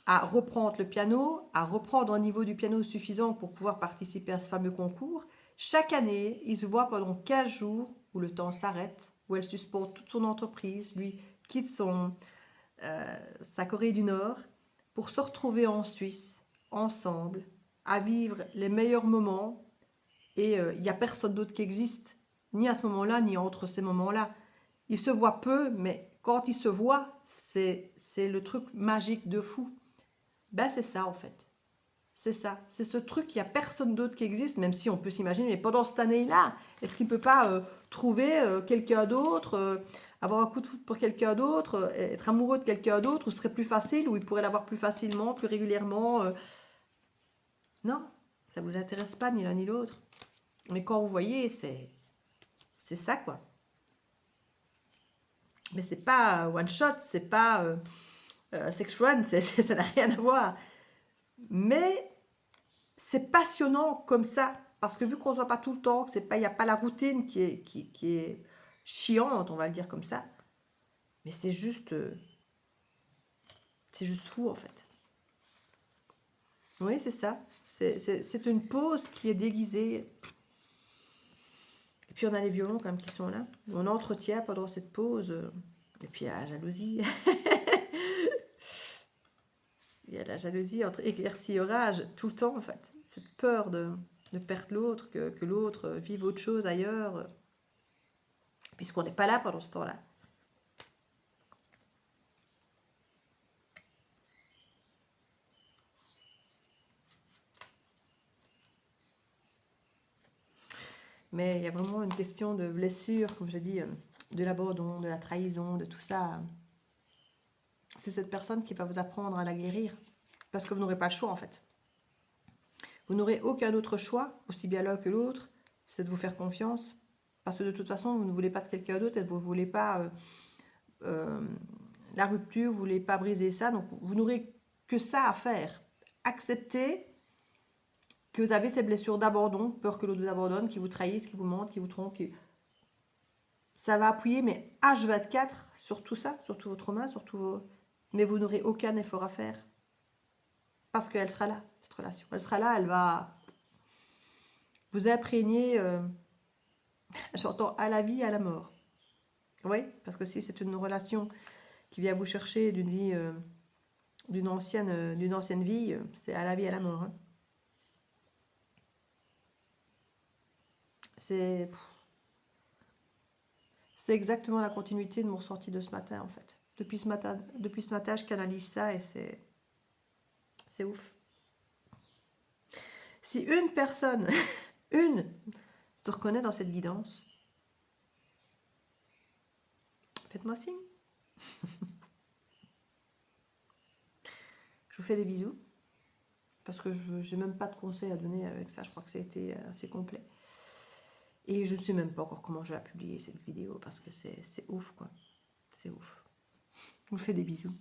à reprendre le piano, à reprendre un niveau du piano suffisant pour pouvoir participer à ce fameux concours. Chaque année, ils se voient pendant 15 jours où le temps s'arrête, où elle suspend toute son entreprise, lui quitte sa Corée du Nord pour se retrouver en Suisse, ensemble, à vivre les meilleurs moments. Et il n'y a personne d'autre qui existe, ni à ce moment-là, ni entre ces moments-là. Ils se voient peu, mais quand ils se voient, c'est le truc magique de fou. Ben c'est ça en fait. C'est ça. C'est ce truc, il n'y a personne d'autre qui existe, même si on peut s'imaginer, mais pendant cette année-là, est-ce qu'il ne peut pas trouver quelqu'un d'autre, avoir un coup de foudre pour quelqu'un d'autre, être amoureux de quelqu'un d'autre, où ce serait plus facile, où il pourrait l'avoir plus facilement, plus régulièrement Non, ça ne vous intéresse pas ni l'un ni l'autre. Mais quand vous voyez, c'est ça quoi. Mais c'est pas one shot, c'est pas sex run, ça n'a rien à voir. Mais c'est passionnant comme ça, parce que vu qu'on ne se voit pas tout le temps, que il n'y a pas la routine qui est chiante, on va le dire comme ça, mais c'est juste fou en fait. Oui, c'est ça. C'est une pause qui est déguisée. Et puis on a les violons quand même qui sont là. On entretient pendant cette pause. Et puis il y a la jalousie. Il y a la jalousie entre éclaircie et orage tout le temps en fait. Cette peur de perdre l'autre, que l'autre vive autre chose ailleurs, puisqu'on n'est pas là pendant ce temps-là. Mais il y a vraiment une question de blessure, comme je dis, de l'abandon, de la trahison, de tout ça. C'est cette personne qui va vous apprendre à la guérir. Parce que vous n'aurez pas le choix en fait. Vous n'aurez aucun autre choix, aussi bien l'un que l'autre, c'est de vous faire confiance. Parce que de toute façon, vous ne voulez pas de quelqu'un d'autre et vous ne voulez pas la rupture, vous ne voulez pas briser ça. Donc vous n'aurez que ça à faire. Accepter que vous avez ces blessures d'abandon, peur que l'autre vous abandonne, qui vous trahisse, qui vous mente, qui vous trompe. Ça va appuyer, mais H24 sur tout ça, sur tous vos traumas, sur tous vos... Mais vous n'aurez aucun effort à faire. Parce qu'elle sera là, cette relation. Elle sera là, elle va vous imprégner, j'entends, à la vie, à la mort. Oui, parce que si c'est une relation qui vient vous chercher d'une vie, d'une ancienne vie, c'est à la vie, à la mort. Hein. C'est exactement la continuité de mon ressenti de ce matin, en fait. Depuis ce matin, je canalise ça et c'est ouf. Si une personne, se reconnaît dans cette guidance, faites-moi signe. Je vous fais des bisous. Parce que je n'ai même pas de conseils à donner avec ça. Je crois que ça a été assez complet. Et je ne sais même pas encore comment je vais publier cette vidéo. Parce que c'est ouf, quoi. C'est ouf. Je vous fais des bisous.